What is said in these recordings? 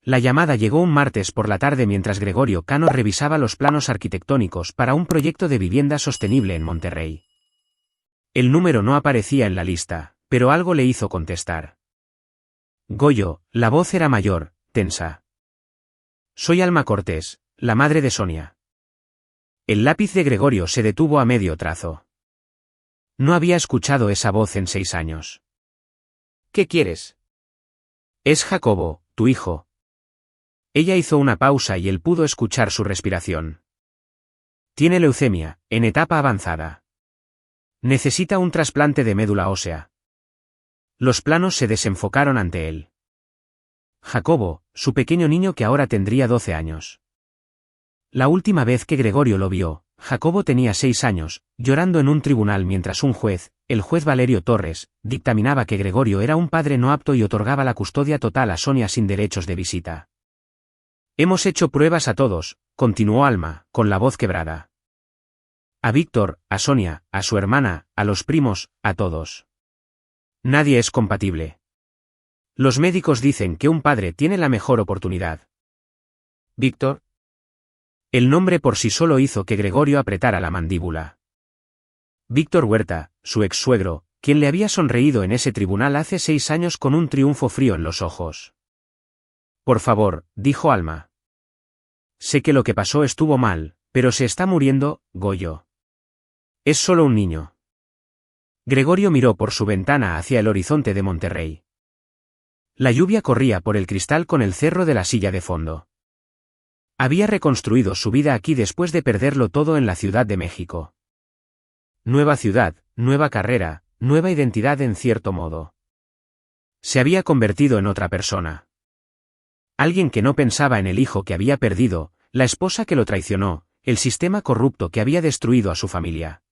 La llamada llegó un martes por la tarde mientras Gregorio Cano revisaba los planos arquitectónicos para un proyecto de vivienda sostenible en Monterrey. El número no aparecía en la lista, pero algo le hizo contestar. Goyo, la voz era mayor, tensa. Soy Alma Cortés, la madre de Sonia. El lápiz de Gregorio se detuvo a medio trazo. No había escuchado esa voz en 6 años. ¿Qué quieres? Es Jacobo, tu hijo. Ella hizo una pausa y él pudo escuchar su respiración. Tiene leucemia, en etapa avanzada. Necesita un trasplante de médula ósea. Los planos se desenfocaron ante él. Jacobo, su pequeño niño que ahora tendría 12 años. La última vez que Gregorio lo vio, Jacobo tenía 6 años, llorando en un tribunal mientras un juez, el juez Valerio Torres, dictaminaba que Gregorio era un padre no apto y otorgaba la custodia total a Sonia sin derechos de visita. Hemos hecho pruebas a todos, continuó Alma, con la voz quebrada. A Víctor, a Sonia, a su hermana, a los primos, a todos. Nadie es compatible. Los médicos dicen que un padre tiene la mejor oportunidad. ¿Víctor? El nombre por sí solo hizo que Gregorio apretara la mandíbula. Víctor Huerta, su ex-suegro, quien le había sonreído en ese tribunal hace 6 años con un triunfo frío en los ojos. Por favor, dijo Alma. Sé que lo que pasó estuvo mal, pero se está muriendo, Goyo. Es solo un niño. Gregorio miró por su ventana hacia el horizonte de Monterrey. La lluvia corría por el cristal con el cerro de la Silla de fondo. Había reconstruido su vida aquí después de perderlo todo en la Ciudad de México. Nueva ciudad, nueva carrera, nueva identidad en cierto modo. Se había convertido en otra persona. Alguien que no pensaba en el hijo que había perdido, la esposa que lo traicionó, el sistema corrupto que había destruido a su familia.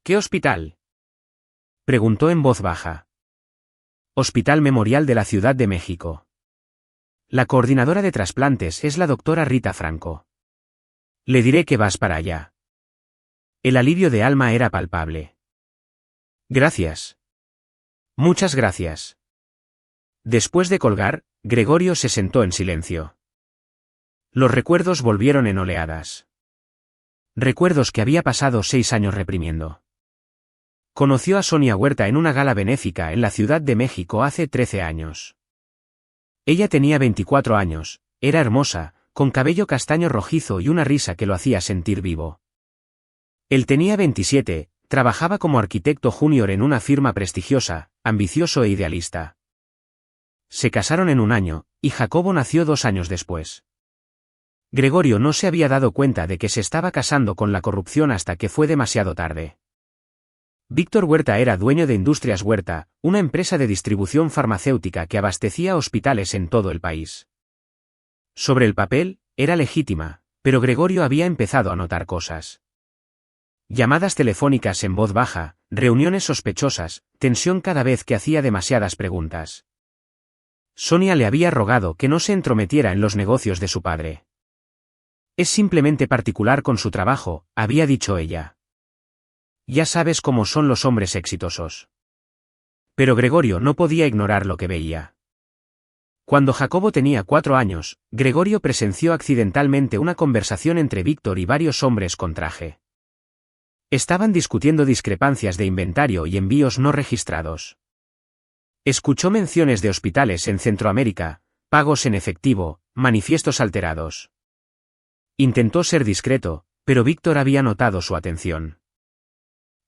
¿Qué hospital? Preguntó en voz baja. Hospital Memorial de la Ciudad de México. La coordinadora de trasplantes es la doctora Rita Franco. Le diré que vas para allá. El alivio de Alma era palpable. Gracias. Muchas gracias. Después de colgar, Gregorio se sentó en silencio. Los recuerdos volvieron en oleadas. Recuerdos que había pasado 6 años reprimiendo. Conoció a Sonia Huerta en una gala benéfica en la Ciudad de México hace 13 años. Ella tenía 24 años, era hermosa, con cabello castaño rojizo y una risa que lo hacía sentir vivo. Él tenía 27, trabajaba como arquitecto junior en una firma prestigiosa, ambicioso e idealista. Se casaron en un año, y Jacobo nació 2 años después. Gregorio no se había dado cuenta de que se estaba casando con la corrupción hasta que fue demasiado tarde. Víctor Huerta era dueño de Industrias Huerta, una empresa de distribución farmacéutica que abastecía hospitales en todo el país. Sobre el papel, era legítima, pero Gregorio había empezado a notar cosas. Llamadas telefónicas en voz baja, reuniones sospechosas, tensión cada vez que hacía demasiadas preguntas. Sonia le había rogado que no se entrometiera en los negocios de su padre. Es simplemente particular con su trabajo, había dicho ella. Ya sabes cómo son los hombres exitosos. Pero Gregorio no podía ignorar lo que veía. Cuando Jacobo tenía 4 años, Gregorio presenció accidentalmente una conversación entre Víctor y varios hombres con traje. Estaban discutiendo discrepancias de inventario y envíos no registrados. Escuchó menciones de hospitales en Centroamérica, pagos en efectivo, manifiestos alterados. Intentó ser discreto, pero Víctor había notado su atención.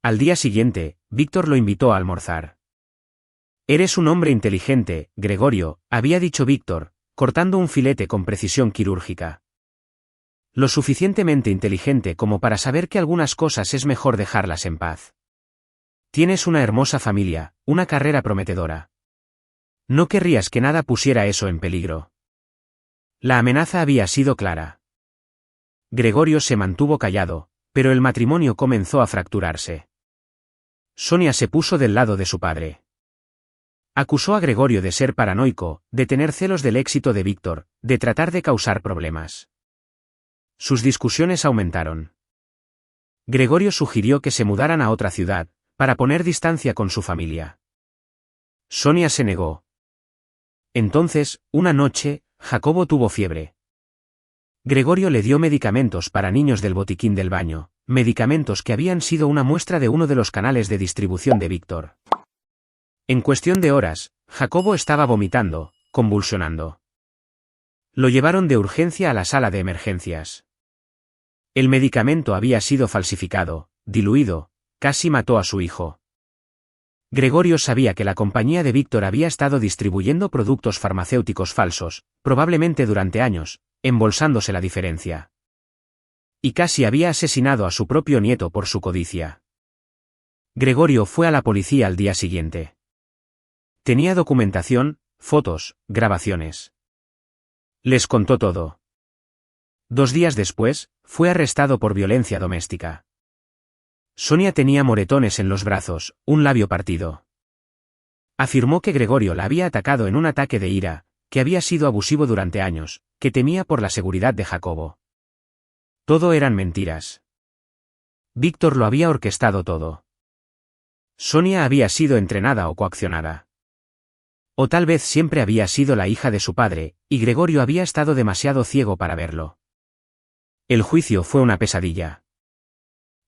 Al día siguiente, Víctor lo invitó a almorzar. Eres un hombre inteligente, Gregorio, había dicho Víctor, cortando un filete con precisión quirúrgica. Lo suficientemente inteligente como para saber que algunas cosas es mejor dejarlas en paz. Tienes una hermosa familia, una carrera prometedora. No querrías que nada pusiera eso en peligro. La amenaza había sido clara. Gregorio se mantuvo callado, pero el matrimonio comenzó a fracturarse. Sonia se puso del lado de su padre. Acusó a Gregorio de ser paranoico, de tener celos del éxito de Víctor, de tratar de causar problemas. Sus discusiones aumentaron. Gregorio sugirió que se mudaran a otra ciudad, para poner distancia con su familia. Sonia se negó. Entonces, una noche, Jacobo tuvo fiebre. Gregorio le dio medicamentos para niños del botiquín del baño, medicamentos que habían sido una muestra de uno de los canales de distribución de Víctor. En cuestión de horas, Jacobo estaba vomitando, convulsionando. Lo llevaron de urgencia a la sala de emergencias. El medicamento había sido falsificado, diluido, casi mató a su hijo. Gregorio sabía que la compañía de Víctor había estado distribuyendo productos farmacéuticos falsos, probablemente durante años, embolsándose la diferencia. Y casi había asesinado a su propio nieto por su codicia. Gregorio fue a la policía al día siguiente. Tenía documentación, fotos, grabaciones. Les contó todo. 2 días después, fue arrestado por violencia doméstica. Sonia tenía moretones en los brazos, un labio partido. Afirmó que Gregorio la había atacado en un ataque de ira, que había sido abusivo durante años, que temía por la seguridad de Jacobo. Todo eran mentiras. Víctor lo había orquestado todo. Sonia había sido entrenada o coaccionada. O tal vez siempre había sido la hija de su padre, y Gregorio había estado demasiado ciego para verlo. El juicio fue una pesadilla.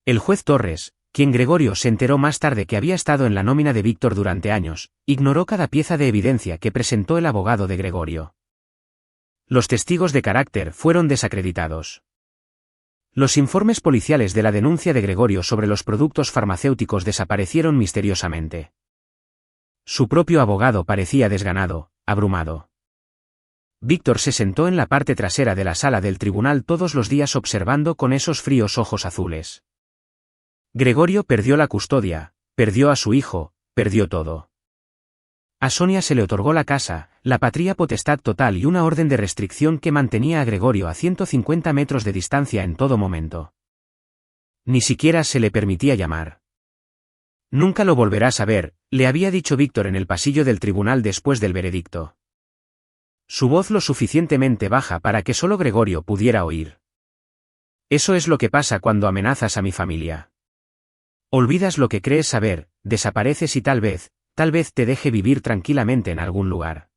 El juez Torres, quien Gregorio se enteró más tarde que había estado en la nómina de Víctor durante años, ignoró cada pieza de evidencia que presentó el abogado de Gregorio. Los testigos de carácter fueron desacreditados. Los informes policiales de la denuncia de Gregorio sobre los productos farmacéuticos desaparecieron misteriosamente. Su propio abogado parecía desganado, abrumado. Víctor se sentó en la parte trasera de la sala del tribunal todos los días observando con esos fríos ojos azules. Gregorio perdió la custodia, perdió a su hijo, perdió todo. A Sonia se le otorgó la casa, la patria potestad total y una orden de restricción que mantenía a Gregorio a 150 metros de distancia en todo momento. Ni siquiera se le permitía llamar. Nunca lo volverás a ver, le había dicho Víctor en el pasillo del tribunal después del veredicto. Su voz lo suficientemente baja para que solo Gregorio pudiera oír. Eso es lo que pasa cuando amenazas a mi familia. Olvidas lo que crees saber, desapareces y tal vez te deje vivir tranquilamente en algún lugar.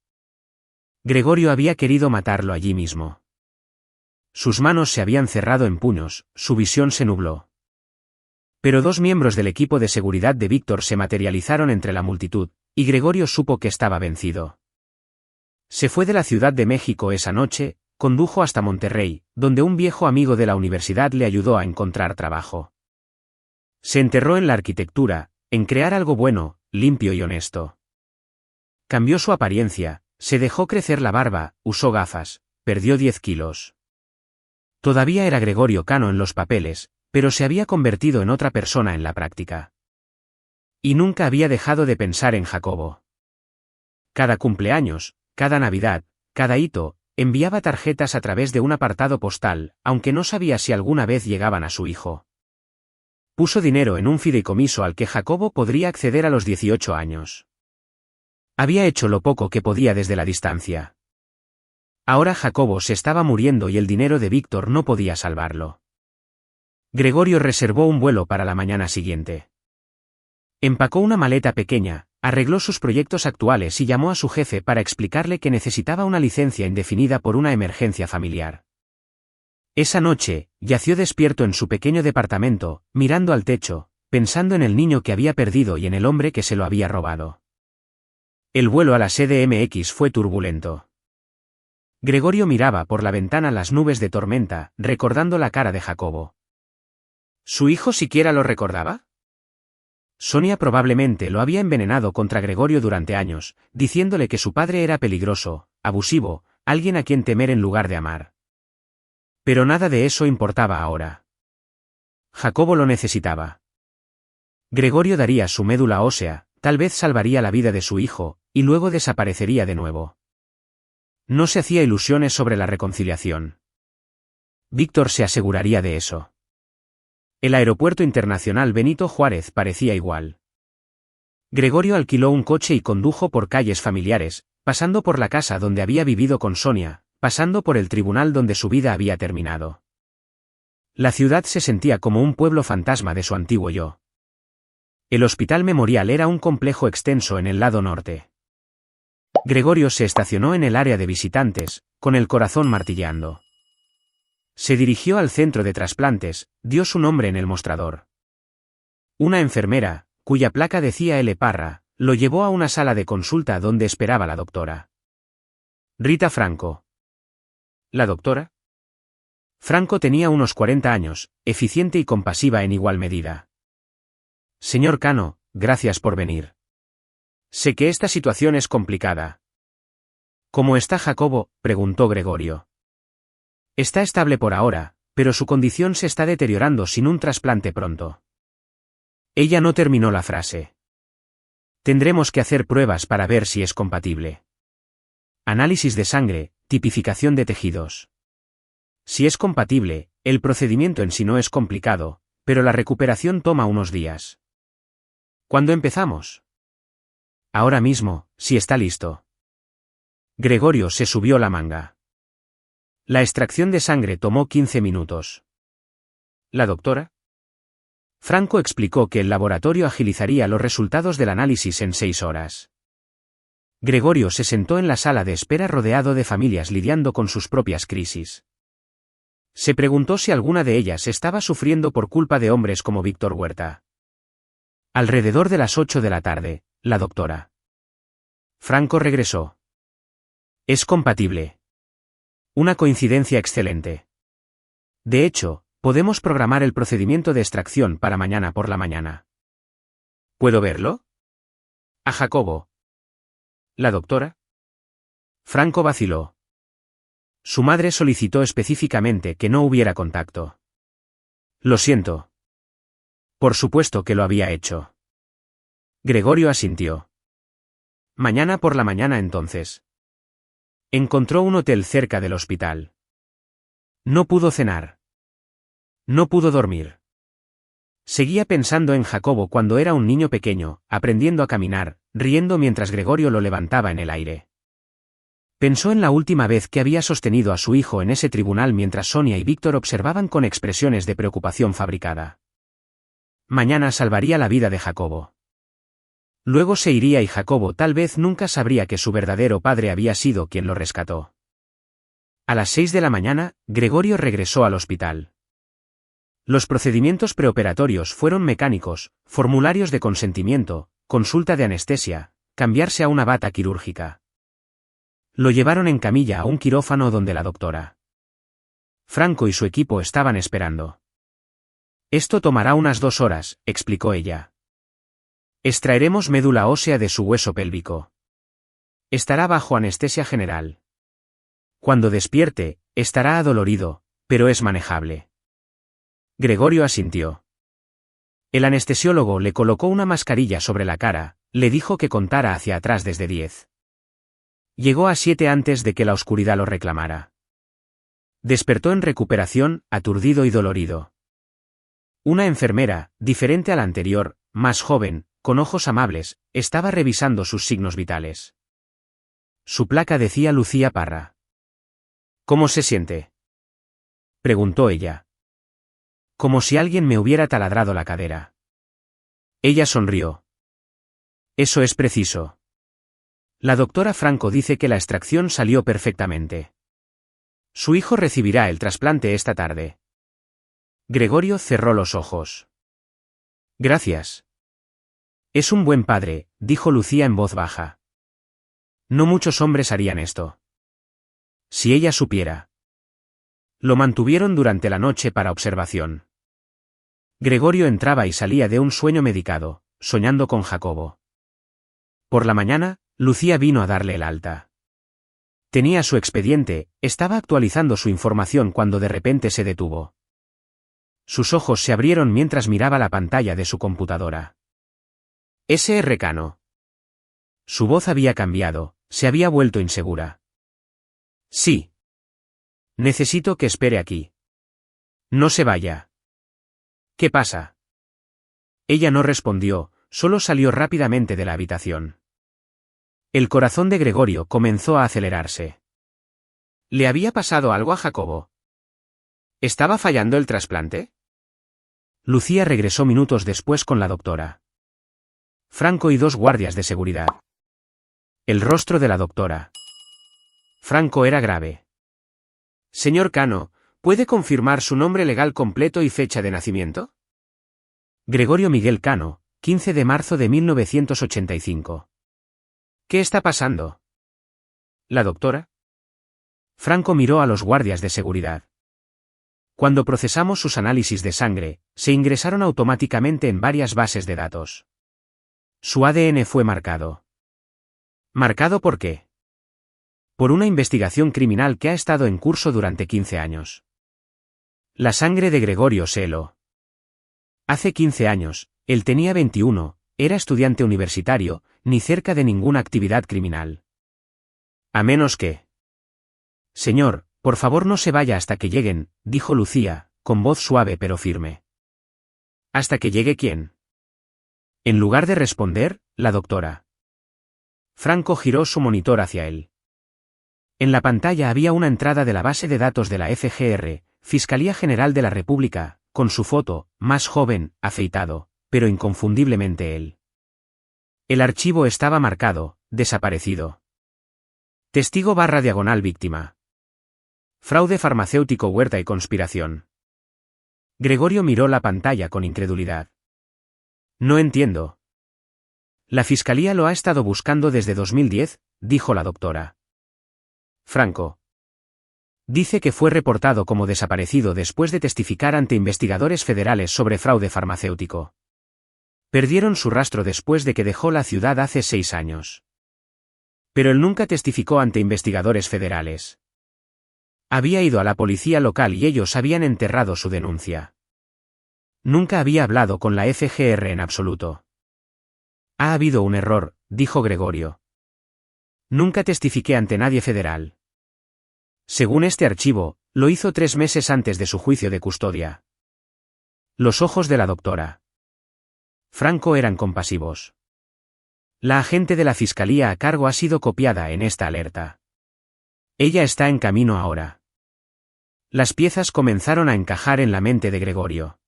Gregorio había querido matarlo allí mismo. Sus manos se habían cerrado en puños, su visión se nubló. Pero 2 miembros del equipo de seguridad de Víctor se materializaron entre la multitud, y Gregorio supo que estaba vencido. Se fue de la Ciudad de México esa noche, condujo hasta Monterrey, donde un viejo amigo de la universidad le ayudó a encontrar trabajo. Se enterró en la arquitectura, en crear algo bueno, limpio y honesto. Cambió su apariencia, se dejó crecer la barba, usó gafas, perdió 10 kilos. Todavía era Gregorio Cano en los papeles, pero se había convertido en otra persona en la práctica. Y nunca había dejado de pensar en Jacobo. Cada cumpleaños, cada Navidad, cada hito, enviaba tarjetas a través de un apartado postal, aunque no sabía si alguna vez llegaban a su hijo. Puso dinero en un fideicomiso al que Jacobo podría acceder a los 18 años. Había hecho lo poco que podía desde la distancia. Ahora Jacobo se estaba muriendo y el dinero de Víctor no podía salvarlo. Gregorio reservó un vuelo para la mañana siguiente. Empacó una maleta pequeña, arregló sus proyectos actuales y llamó a su jefe para explicarle que necesitaba una licencia indefinida por una emergencia familiar. Esa noche, yació despierto en su pequeño departamento, mirando al techo, pensando en el niño que había perdido y en el hombre que se lo había robado. El vuelo a la CDMX fue turbulento. Gregorio miraba por la ventana las nubes de tormenta, recordando la cara de Jacobo. ¿Su hijo siquiera lo recordaba? Sonia probablemente lo había envenenado contra Gregorio durante años, diciéndole que su padre era peligroso, abusivo, alguien a quien temer en lugar de amar. Pero nada de eso importaba ahora. Jacobo lo necesitaba. Gregorio daría su médula ósea, tal vez salvaría la vida de su hijo, y luego desaparecería de nuevo. No se hacía ilusiones sobre la reconciliación. Víctor se aseguraría de eso. El aeropuerto internacional Benito Juárez parecía igual. Gregorio alquiló un coche y condujo por calles familiares, pasando por la casa donde había vivido con Sonia, pasando por el tribunal donde su vida había terminado. La ciudad se sentía como un pueblo fantasma de su antiguo yo. El hospital memorial era un complejo extenso en el lado norte. Gregorio se estacionó en el área de visitantes, con el corazón martilleando. Se dirigió al centro de trasplantes, dio su nombre en el mostrador. Una enfermera, cuya placa decía L. Parra, lo llevó a una sala de consulta donde esperaba la doctora. Rita Franco. ¿La doctora? Franco tenía unos 40 años, eficiente y compasiva en igual medida. Señor Cano, gracias por venir. Sé que esta situación es complicada. ¿Cómo está Jacobo?, preguntó Gregorio. Está estable por ahora, pero su condición se está deteriorando sin un trasplante pronto. Ella no terminó la frase. Tendremos que hacer pruebas para ver si es compatible. Análisis de sangre, tipificación de tejidos. Si es compatible, el procedimiento en sí no es complicado, pero la recuperación toma unos días. ¿Cuándo empezamos? Ahora mismo, si está listo. Gregorio se subió la manga. La extracción de sangre tomó 15 minutos. ¿La doctora? Franco explicó que el laboratorio agilizaría los resultados del análisis en 6 horas. Gregorio se sentó en la sala de espera rodeado de familias lidiando con sus propias crisis. Se preguntó si alguna de ellas estaba sufriendo por culpa de hombres como Víctor Huerta. Alrededor de las 8 de la tarde, la doctora Franco regresó. Es compatible. Una coincidencia excelente. De hecho, podemos programar el procedimiento de extracción para mañana por la mañana. ¿Puedo verlo? A Jacobo. ¿La doctora? Franco vaciló. Su madre solicitó específicamente que no hubiera contacto. Lo siento. Por supuesto que lo había hecho. Gregorio asintió. Mañana por la mañana entonces. Encontró un hotel cerca del hospital. No pudo cenar. No pudo dormir. Seguía pensando en Jacobo cuando era un niño pequeño, aprendiendo a caminar, riendo mientras Gregorio lo levantaba en el aire. Pensó en la última vez que había sostenido a su hijo en ese tribunal mientras Sonia y Víctor observaban con expresiones de preocupación fabricada. Mañana salvaría la vida de Jacobo. Luego se iría y Jacobo tal vez nunca sabría que su verdadero padre había sido quien lo rescató. A las 6 de la mañana, Gregorio regresó al hospital. Los procedimientos preoperatorios fueron mecánicos, formularios de consentimiento, consulta de anestesia, cambiarse a una bata quirúrgica. Lo llevaron en camilla a un quirófano donde la doctora Franco y su equipo estaban esperando. Esto tomará unas 2 horas, explicó ella. Extraeremos médula ósea de su hueso pélvico. Estará bajo anestesia general. Cuando despierte, estará adolorido, pero es manejable. Gregorio asintió. El anestesiólogo le colocó una mascarilla sobre la cara, le dijo que contara hacia atrás desde 10. Llegó a 7 antes de que la oscuridad lo reclamara. Despertó en recuperación, aturdido y dolorido. Una enfermera, diferente a la anterior, más joven, con ojos amables, estaba revisando sus signos vitales. Su placa decía Lucía Parra. ¿Cómo se siente?, preguntó ella. Como si alguien me hubiera taladrado la cadera. Ella sonrió. Eso es preciso. La doctora Franco dice que la extracción salió perfectamente. Su hijo recibirá el trasplante esta tarde. Gregorio cerró los ojos. Gracias. Es un buen padre, dijo Lucía en voz baja. No muchos hombres harían esto. Si ella supiera. Lo mantuvieron durante la noche para observación. Gregorio entraba y salía de un sueño medicado, soñando con Jacobo. Por la mañana, Lucía vino a darle el alta. Tenía su expediente, estaba actualizando su información cuando de repente se detuvo. Sus ojos se abrieron mientras miraba la pantalla de su computadora. S.R. Cano. Su voz había cambiado, se había vuelto insegura. Sí. Necesito que espere aquí. No se vaya. ¿Qué pasa? Ella no respondió, solo salió rápidamente de la habitación. El corazón de Gregorio comenzó a acelerarse. ¿Le había pasado algo a Jacobo? ¿Estaba fallando el trasplante? Lucía regresó minutos después con la doctora Franco y 2 guardias de seguridad. El rostro de la doctora Franco era grave. Señor Cano, ¿puede confirmar su nombre legal completo y fecha de nacimiento? Gregorio Miguel Cano, 15 de marzo de 1985. ¿Qué está pasando? ¿La doctora? Franco miró a los guardias de seguridad. Cuando procesamos sus análisis de sangre, se ingresaron automáticamente en varias bases de datos. Su ADN fue marcado. ¿Marcado por qué? Por una investigación criminal que ha estado en curso durante 15 años. La sangre de Gregorio se heló. Hace 15 años, él tenía 21, era estudiante universitario, ni cerca de ninguna actividad criminal. A menos que... Señor, por favor no se vaya hasta que lleguen, dijo Lucía, con voz suave pero firme. ¿Hasta que llegue quién? En lugar de responder, la doctora. Franco giró su monitor hacia él. En la pantalla había una entrada de la base de datos de la FGR, Fiscalía General de la República, con su foto, más joven, afeitado, pero inconfundiblemente él. El archivo estaba marcado, desaparecido. Testigo /diagonal víctima. Fraude farmacéutico Huerta y conspiración. Gregorio miró la pantalla con incredulidad. No entiendo. La fiscalía lo ha estado buscando desde 2010, dijo la doctora. Franco. Dice que fue reportado como desaparecido después de testificar ante investigadores federales sobre fraude farmacéutico. Perdieron su rastro después de que dejó la ciudad hace 6 años. Pero él nunca testificó ante investigadores federales. Había ido a la policía local y ellos habían enterrado su denuncia. Nunca había hablado con la FGR en absoluto. Ha habido un error, dijo Gregorio. Nunca testifiqué ante nadie federal. Según este archivo, lo hizo 3 meses antes de su juicio de custodia. Los ojos de la doctora Franco eran compasivos. La agente de la fiscalía a cargo ha sido copiada en esta alerta. Ella está en camino ahora. Las piezas comenzaron a encajar en la mente de Gregorio.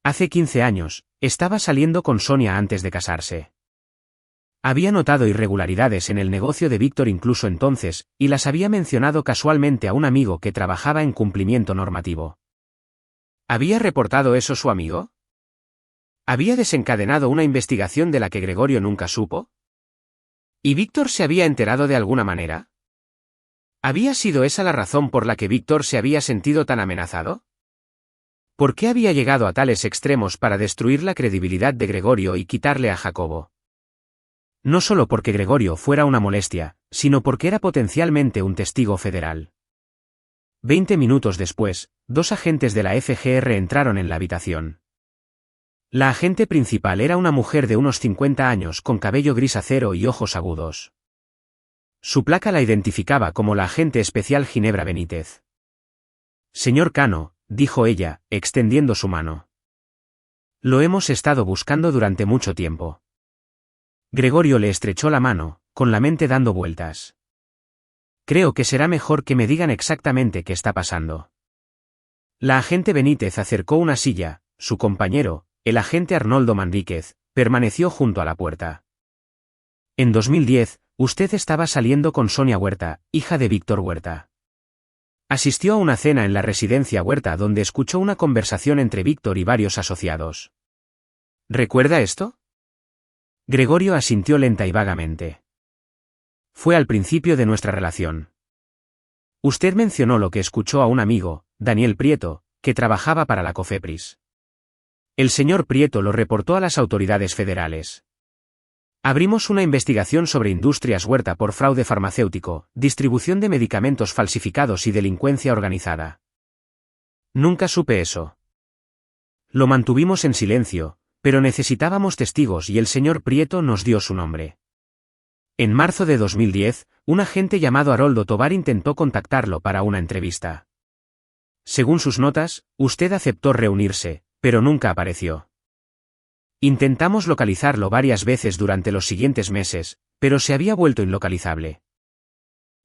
Hace 15 años, estaba saliendo con Sonia antes de casarse. Había notado irregularidades en el negocio de Víctor incluso entonces, y las había mencionado casualmente a un amigo que trabajaba en cumplimiento normativo. ¿Había reportado eso su amigo? ¿Había desencadenado una investigación de la que Gregorio nunca supo? ¿Y Víctor se había enterado de alguna manera? ¿Había sido esa la razón por la que Víctor se había sentido tan amenazado? ¿Por qué había llegado a tales extremos para destruir la credibilidad de Gregorio y quitarle a Jacobo? No solo porque Gregorio fuera una molestia, sino porque era potencialmente un testigo federal. 20 minutos después, 2 agentes de la FGR entraron en la habitación. La agente principal era una mujer de unos 50 años con cabello gris acero y ojos agudos. Su placa la identificaba como la agente especial Ginebra Benítez. Señor Cano, dijo ella, extendiendo su mano. Lo hemos estado buscando durante mucho tiempo. Gregorio le estrechó la mano, con la mente dando vueltas. Creo que será mejor que me digan exactamente qué está pasando. La agente Benítez acercó una silla, su compañero, el agente Arnoldo Manríquez, permaneció junto a la puerta. En 2010, usted estaba saliendo con Sonia Huerta, hija de Víctor Huerta. Asistió a una cena en la residencia Huerta donde escuchó una conversación entre Víctor y varios asociados. ¿Recuerda esto? Gregorio asintió lenta y vagamente. Fue al principio de nuestra relación. Usted mencionó lo que escuchó a un amigo, Daniel Prieto, que trabajaba para la COFEPRIS. El señor Prieto lo reportó a las autoridades federales. Abrimos una investigación sobre Industrias Huerta por fraude farmacéutico, distribución de medicamentos falsificados y delincuencia organizada. Nunca supe eso. Lo mantuvimos en silencio, pero necesitábamos testigos y el señor Prieto nos dio su nombre. En marzo de 2010, un agente llamado Haroldo Tovar intentó contactarlo para una entrevista. Según sus notas, usted aceptó reunirse, pero nunca apareció. Intentamos localizarlo varias veces durante los siguientes meses, pero se había vuelto inlocalizable.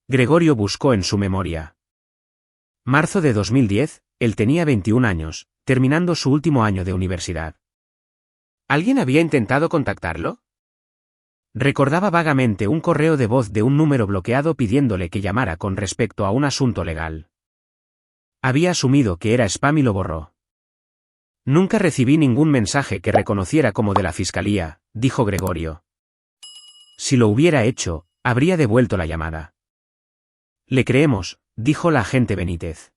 Gregorio buscó en su memoria. Marzo de 2010, él tenía 21 años, terminando su último año de universidad. ¿Alguien había intentado contactarlo? Recordaba vagamente un correo de voz de un número bloqueado pidiéndole que llamara con respecto a un asunto legal. Había asumido que era spam y lo borró. Nunca recibí ningún mensaje que reconociera como de la fiscalía, dijo Gregorio. Si lo hubiera hecho, habría devuelto la llamada. Le creemos, dijo la agente Benítez.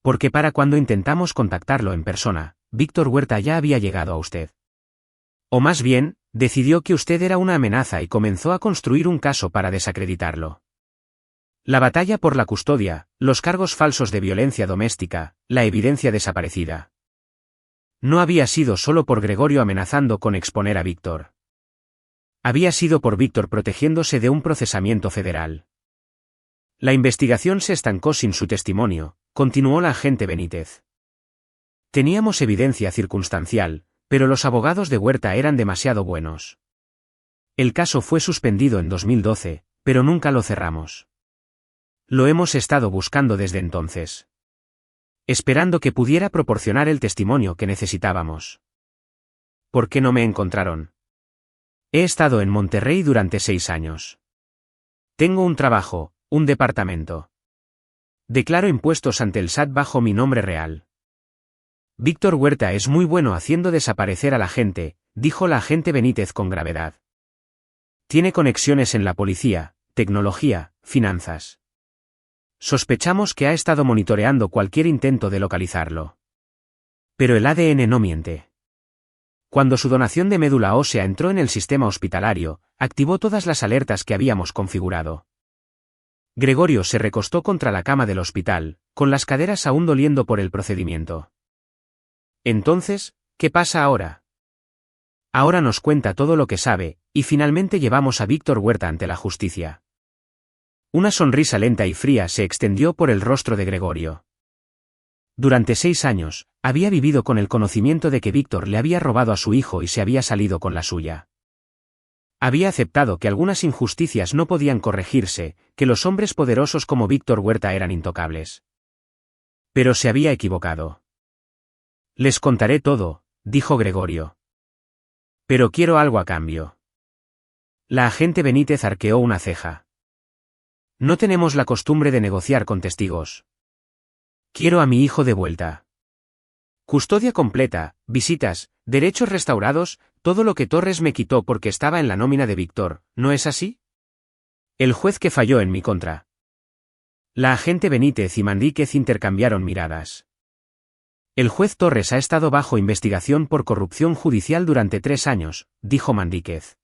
Porque para cuando intentamos contactarlo en persona, Víctor Huerta ya había llegado a usted. O más bien, decidió que usted era una amenaza y comenzó a construir un caso para desacreditarlo. La batalla por la custodia, los cargos falsos de violencia doméstica, la evidencia desaparecida. No había sido solo por Gregorio amenazando con exponer a Víctor. Había sido por Víctor protegiéndose de un procesamiento federal. La investigación se estancó sin su testimonio, continuó la agente Benítez. Teníamos evidencia circunstancial, pero los abogados de Huerta eran demasiado buenos. El caso fue suspendido en 2012, pero nunca lo cerramos. Lo hemos estado buscando desde entonces. Esperando que pudiera proporcionar el testimonio que necesitábamos. ¿Por qué no me encontraron? He estado en Monterrey durante 6 años. Tengo un trabajo, un departamento. Declaro impuestos ante el SAT bajo mi nombre real. Víctor Huerta es muy bueno haciendo desaparecer a la gente, dijo la agente Benítez con gravedad. Tiene conexiones en la policía, tecnología, finanzas. Sospechamos que ha estado monitoreando cualquier intento de localizarlo. Pero el ADN no miente. Cuando su donación de médula ósea entró en el sistema hospitalario, activó todas las alertas que habíamos configurado. Gregorio se recostó contra la cama del hospital, con las caderas aún doliendo por el procedimiento. Entonces, ¿qué pasa ahora? Ahora nos cuenta todo lo que sabe, y finalmente llevamos a Víctor Huerta ante la justicia. Una sonrisa lenta y fría se extendió por el rostro de Gregorio. Durante 6 años, había vivido con el conocimiento de que Víctor le había robado a su hijo y se había salido con la suya. Había aceptado que algunas injusticias no podían corregirse, que los hombres poderosos como Víctor Huerta eran intocables. Pero se había equivocado. Les contaré todo, dijo Gregorio. Pero quiero algo a cambio. La agente Benítez arqueó una ceja. No tenemos la costumbre de negociar con testigos. Quiero a mi hijo de vuelta. Custodia completa, visitas, derechos restaurados, todo lo que Torres me quitó porque estaba en la nómina de Víctor, ¿no es así? El juez que falló en mi contra. La agente Benítez y Mandíquez intercambiaron miradas. El juez Torres ha estado bajo investigación por corrupción judicial durante 3 años, dijo Mandíquez.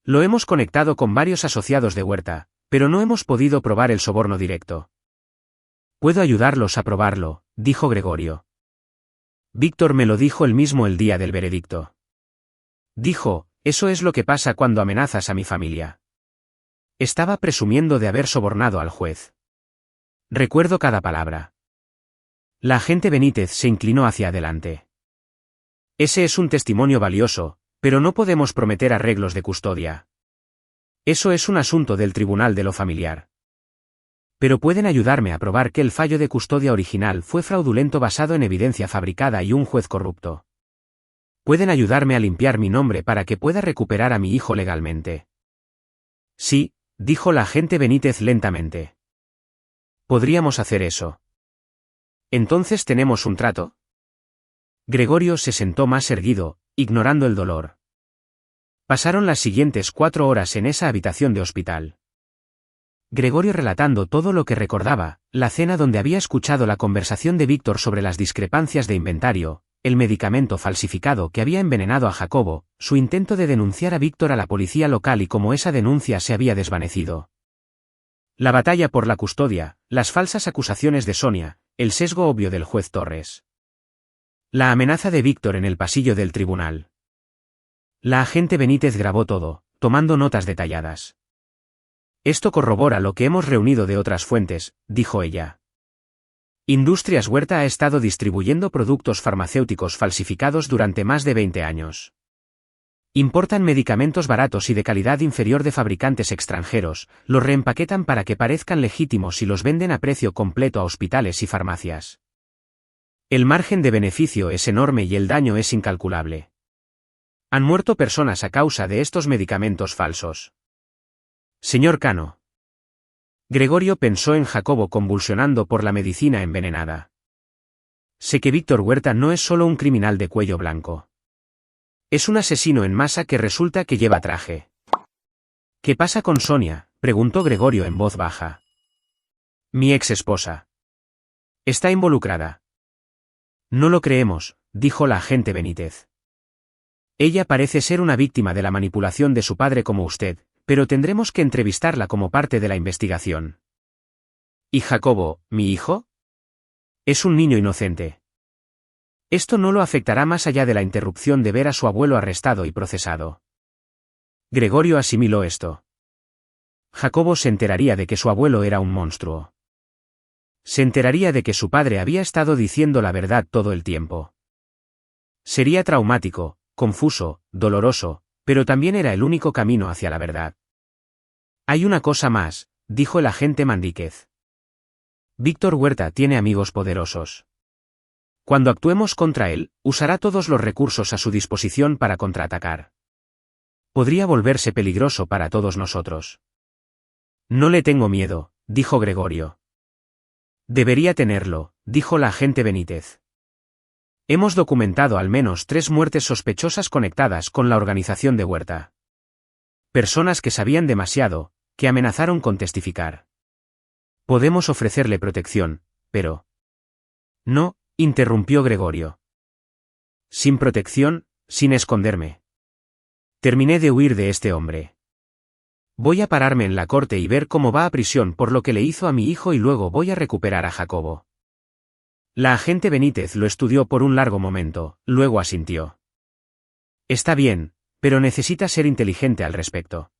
Lo hemos conectado con varios asociados de Huerta, pero no hemos podido probar el soborno directo. Puedo ayudarlos a probarlo, dijo Gregorio. Víctor me lo dijo él mismo el día del veredicto. Dijo, eso es lo que pasa cuando amenazas a mi familia. Estaba presumiendo de haber sobornado al juez. Recuerdo cada palabra. La agente Benítez se inclinó hacia adelante. Ese es un testimonio valioso, pero no podemos prometer arreglos de custodia. Eso es un asunto del Tribunal de lo Familiar. Pero pueden ayudarme a probar que el fallo de custodia original fue fraudulento basado en evidencia fabricada y un juez corrupto. Pueden ayudarme a limpiar mi nombre para que pueda recuperar a mi hijo legalmente. Sí, dijo la agente Benítez lentamente. Podríamos hacer eso. ¿Entonces tenemos un trato? Gregorio se sentó más erguido, ignorando el dolor. Pasaron las siguientes 4 horas en esa habitación de hospital. Gregorio relatando todo lo que recordaba, la cena donde había escuchado la conversación de Víctor sobre las discrepancias de inventario, el medicamento falsificado que había envenenado a Jacobo, su intento de denunciar a Víctor a la policía local y cómo esa denuncia se había desvanecido. La batalla por la custodia, las falsas acusaciones de Sonia, el sesgo obvio del juez Torres. La amenaza de Víctor en el pasillo del tribunal. La agente Benítez grabó todo, tomando notas detalladas. Esto corrobora lo que hemos reunido de otras fuentes, dijo ella. Industrias Huerta ha estado distribuyendo productos farmacéuticos falsificados durante más de 20 años. Importan medicamentos baratos y de calidad inferior de fabricantes extranjeros, los reempaquetan para que parezcan legítimos y los venden a precio completo a hospitales y farmacias. El margen de beneficio es enorme y el daño es incalculable. Han muerto personas a causa de estos medicamentos falsos. Señor Cano. Gregorio pensó en Jacobo convulsionando por la medicina envenenada. Sé que Víctor Huerta no es solo un criminal de cuello blanco. Es un asesino en masa que resulta que lleva traje. ¿Qué pasa con Sonia?, preguntó Gregorio en voz baja. Mi ex esposa. ¿Está involucrada? No lo creemos, dijo la agente Benítez. Ella parece ser una víctima de la manipulación de su padre como usted, pero tendremos que entrevistarla como parte de la investigación. ¿Y Jacobo, mi hijo? Es un niño inocente. Esto no lo afectará más allá de la interrupción de ver a su abuelo arrestado y procesado. Gregorio asimiló esto. Jacobo se enteraría de que su abuelo era un monstruo. Se enteraría de que su padre había estado diciendo la verdad todo el tiempo. Sería traumático, confuso, doloroso, pero también era el único camino hacia la verdad. Hay una cosa más, dijo el agente Mandíquez. Víctor Huerta tiene amigos poderosos. Cuando actuemos contra él, usará todos los recursos a su disposición para contraatacar. Podría volverse peligroso para todos nosotros. No le tengo miedo, dijo Gregorio. Debería tenerlo, dijo la agente Benítez. Hemos documentado al menos 3 muertes sospechosas conectadas con la organización de Huerta. Personas que sabían demasiado, que amenazaron con testificar. Podemos ofrecerle protección, pero... No, interrumpió Gregorio. Sin protección, sin esconderme. Terminé de huir de este hombre. Voy a pararme en la corte y ver cómo va a prisión por lo que le hizo a mi hijo y luego voy a recuperar a Jacobo. La agente Benítez lo estudió por un largo momento, luego asintió. Está bien, pero necesita ser inteligente al respecto.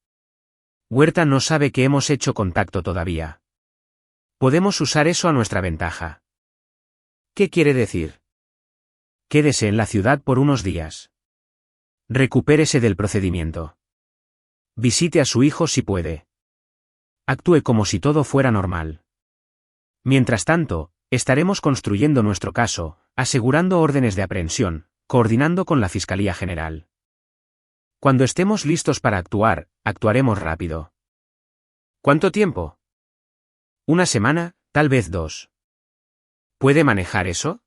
Huerta no sabe que hemos hecho contacto todavía. Podemos usar eso a nuestra ventaja. ¿Qué quiere decir? Quédese en la ciudad por unos días. Recupérese del procedimiento. Visite a su hijo si puede. Actúe como si todo fuera normal. Mientras tanto, estaremos construyendo nuestro caso, asegurando órdenes de aprehensión, coordinando con la Fiscalía General. Cuando estemos listos para actuar, actuaremos rápido. ¿Cuánto tiempo? 1 semana, tal vez 2. ¿Puede manejar eso?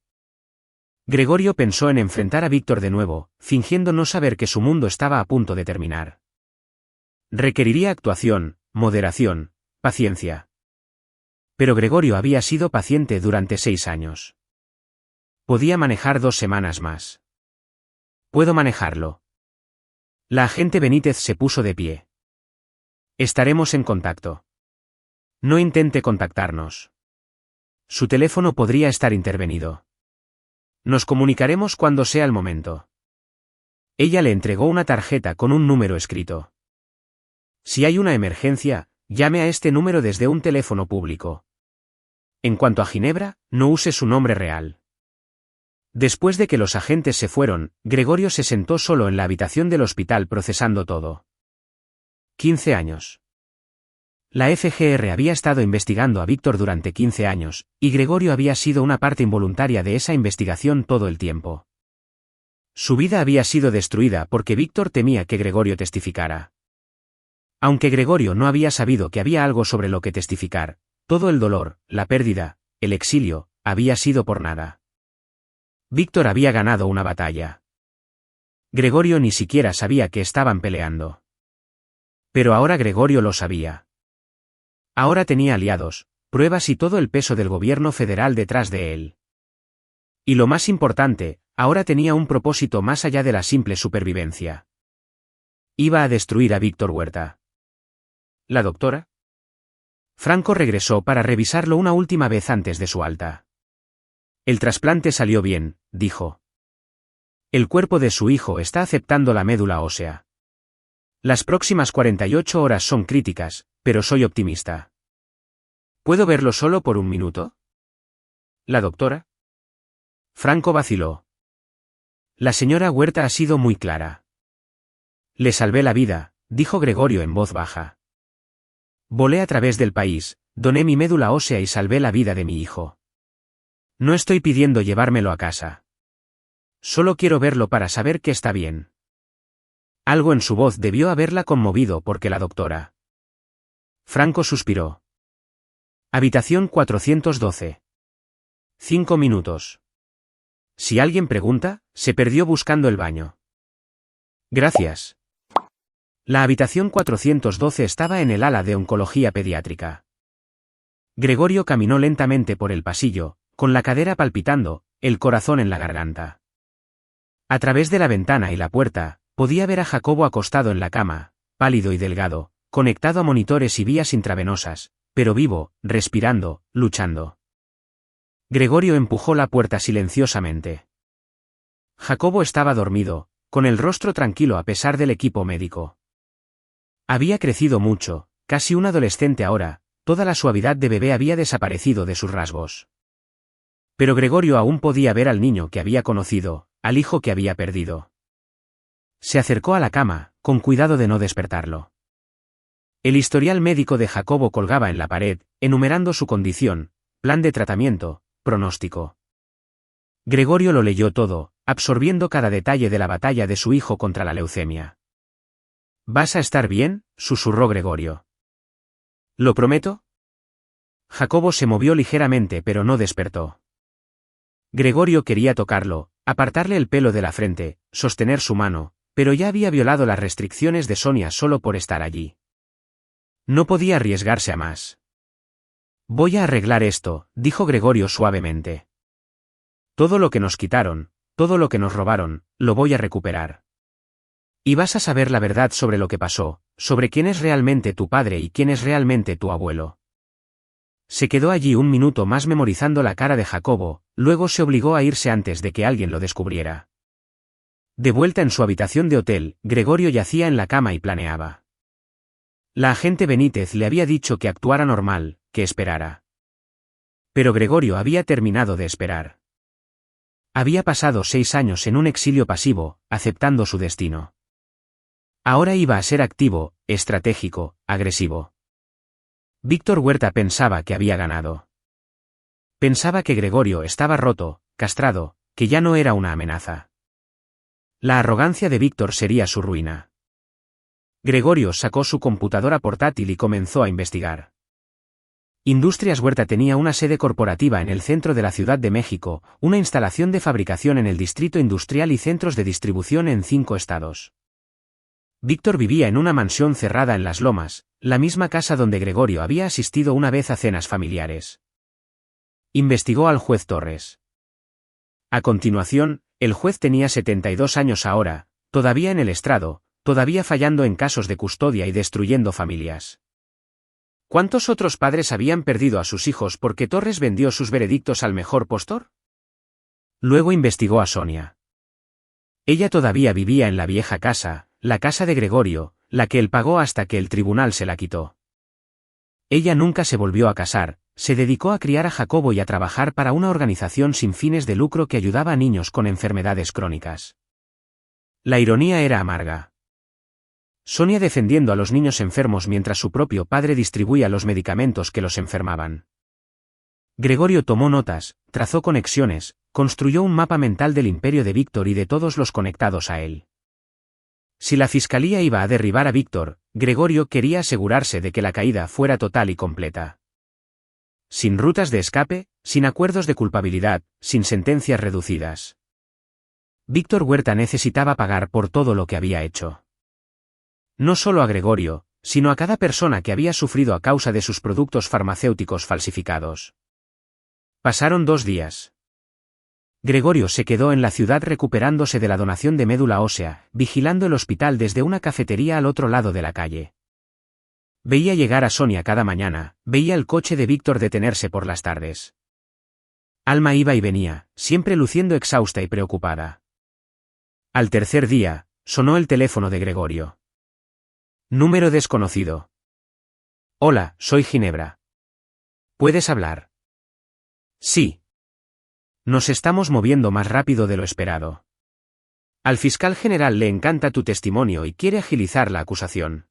Gregorio pensó en enfrentar a Víctor de nuevo, fingiendo no saber que su mundo estaba a punto de terminar. Requeriría actuación, moderación, paciencia. Pero Gregorio había sido paciente durante 6 años. Podía manejar 2 semanas más. Puedo manejarlo. La agente Benítez se puso de pie. Estaremos en contacto. No intente contactarnos. Su teléfono podría estar intervenido. Nos comunicaremos cuando sea el momento. Ella le entregó una tarjeta con un número escrito. Si hay una emergencia, llame a este número desde un teléfono público. En cuanto a Ginebra, no use su nombre real. Después de que los agentes se fueron, Gregorio se sentó solo en la habitación del hospital procesando todo. 15 años. La FGR había estado investigando a Víctor durante 15 años, y Gregorio había sido una parte involuntaria de esa investigación todo el tiempo. Su vida había sido destruida porque Víctor temía que Gregorio testificara. Aunque Gregorio no había sabido que había algo sobre lo que testificar, todo el dolor, la pérdida, el exilio, había sido por nada. Víctor había ganado una batalla. Gregorio ni siquiera sabía que estaban peleando. Pero ahora Gregorio lo sabía. Ahora tenía aliados, pruebas y todo el peso del gobierno federal detrás de él. Y lo más importante, ahora tenía un propósito más allá de la simple supervivencia. Iba a destruir a Víctor Huerta. ¿La doctora? Franco regresó para revisarlo una última vez antes de su alta. El trasplante salió bien, dijo. El cuerpo de su hijo está aceptando la médula ósea. Las próximas 48 horas son críticas, pero soy optimista. ¿Puedo verlo solo por un minuto? ¿La doctora? Franco vaciló. La señora Huerta ha sido muy clara. Le salvé la vida, dijo Gregorio en voz baja. Volé a través del país, doné mi médula ósea y salvé la vida de mi hijo. No estoy pidiendo llevármelo a casa. Solo quiero verlo para saber que está bien. Algo en su voz debió haberla conmovido porque la doctora. Franco suspiró. Habitación 412. 5 minutos. Si alguien pregunta, se perdió buscando el baño. Gracias. La habitación 412 estaba en el ala de oncología pediátrica. Gregorio caminó lentamente por el pasillo, con la cadera palpitando, el corazón en la garganta. A través de la ventana y la puerta, podía ver a Jacobo acostado en la cama, pálido y delgado, conectado a monitores y vías intravenosas, pero vivo, respirando, luchando. Gregorio empujó la puerta silenciosamente. Jacobo estaba dormido, con el rostro tranquilo a pesar del equipo médico. Había crecido mucho, casi un adolescente ahora, toda la suavidad de bebé había desaparecido de sus rasgos. Pero Gregorio aún podía ver al niño que había conocido, al hijo que había perdido. Se acercó a la cama, con cuidado de no despertarlo. El historial médico de Jacobo colgaba en la pared, enumerando su condición, plan de tratamiento, pronóstico. Gregorio lo leyó todo, absorbiendo cada detalle de la batalla de su hijo contra la leucemia. ¿Vas a estar bien?, susurró Gregorio. ¿Lo prometo? Jacobo se movió ligeramente pero no despertó. Gregorio quería tocarlo, apartarle el pelo de la frente, sostener su mano, pero ya había violado las restricciones de Sonia solo por estar allí. No podía arriesgarse a más. Voy a arreglar esto, dijo Gregorio suavemente. Todo lo que nos quitaron, todo lo que nos robaron, lo voy a recuperar. Y vas a saber la verdad sobre lo que pasó, sobre quién es realmente tu padre y quién es realmente tu abuelo. Se quedó allí un minuto más memorizando la cara de Jacobo, luego se obligó a irse antes de que alguien lo descubriera. De vuelta en su habitación de hotel, Gregorio yacía en la cama y planeaba. La agente Benítez le había dicho que actuara normal, que esperara. Pero Gregorio había terminado de esperar. Había pasado 6 años en un exilio pasivo, aceptando su destino. Ahora iba a ser activo, estratégico, agresivo. Víctor Huerta pensaba que había ganado. Pensaba que Gregorio estaba roto, castrado, que ya no era una amenaza. La arrogancia de Víctor sería su ruina. Gregorio sacó su computadora portátil y comenzó a investigar. Industrias Huerta tenía una sede corporativa en el centro de la Ciudad de México, una instalación de fabricación en el distrito industrial y centros de distribución en 5 estados. Víctor vivía en una mansión cerrada en Las Lomas, la misma casa donde Gregorio había asistido una vez a cenas familiares. Investigó al juez Torres. A continuación, el juez tenía 72 años ahora, todavía en el estrado, todavía fallando en casos de custodia y destruyendo familias. ¿Cuántos otros padres habían perdido a sus hijos porque Torres vendió sus veredictos al mejor postor? Luego investigó a Sonia. Ella todavía vivía en la vieja casa, la casa de Gregorio, la que él pagó hasta que el tribunal se la quitó. Ella nunca se volvió a casar, se dedicó a criar a Jacobo y a trabajar para una organización sin fines de lucro que ayudaba a niños con enfermedades crónicas. La ironía era amarga. Sonia defendiendo a los niños enfermos mientras su propio padre distribuía los medicamentos que los enfermaban. Gregorio tomó notas, trazó conexiones, construyó un mapa mental del imperio de Víctor y de todos los conectados a él. Si la fiscalía iba a derribar a Víctor, Gregorio quería asegurarse de que la caída fuera total y completa. Sin rutas de escape, sin acuerdos de culpabilidad, sin sentencias reducidas. Víctor Huerta necesitaba pagar por todo lo que había hecho. No solo a Gregorio, sino a cada persona que había sufrido a causa de sus productos farmacéuticos falsificados. Pasaron 2 días. Gregorio se quedó en la ciudad recuperándose de la donación de médula ósea, vigilando el hospital desde una cafetería al otro lado de la calle. Veía llegar a Sonia cada mañana, veía el coche de Víctor detenerse por las tardes. Alma iba y venía, siempre luciendo exhausta y preocupada. Al tercer día, sonó el teléfono de Gregorio. Número desconocido. Hola, soy Ginebra. ¿Puedes hablar? Sí. Nos estamos moviendo más rápido de lo esperado. Al fiscal general le encanta tu testimonio y quiere agilizar la acusación.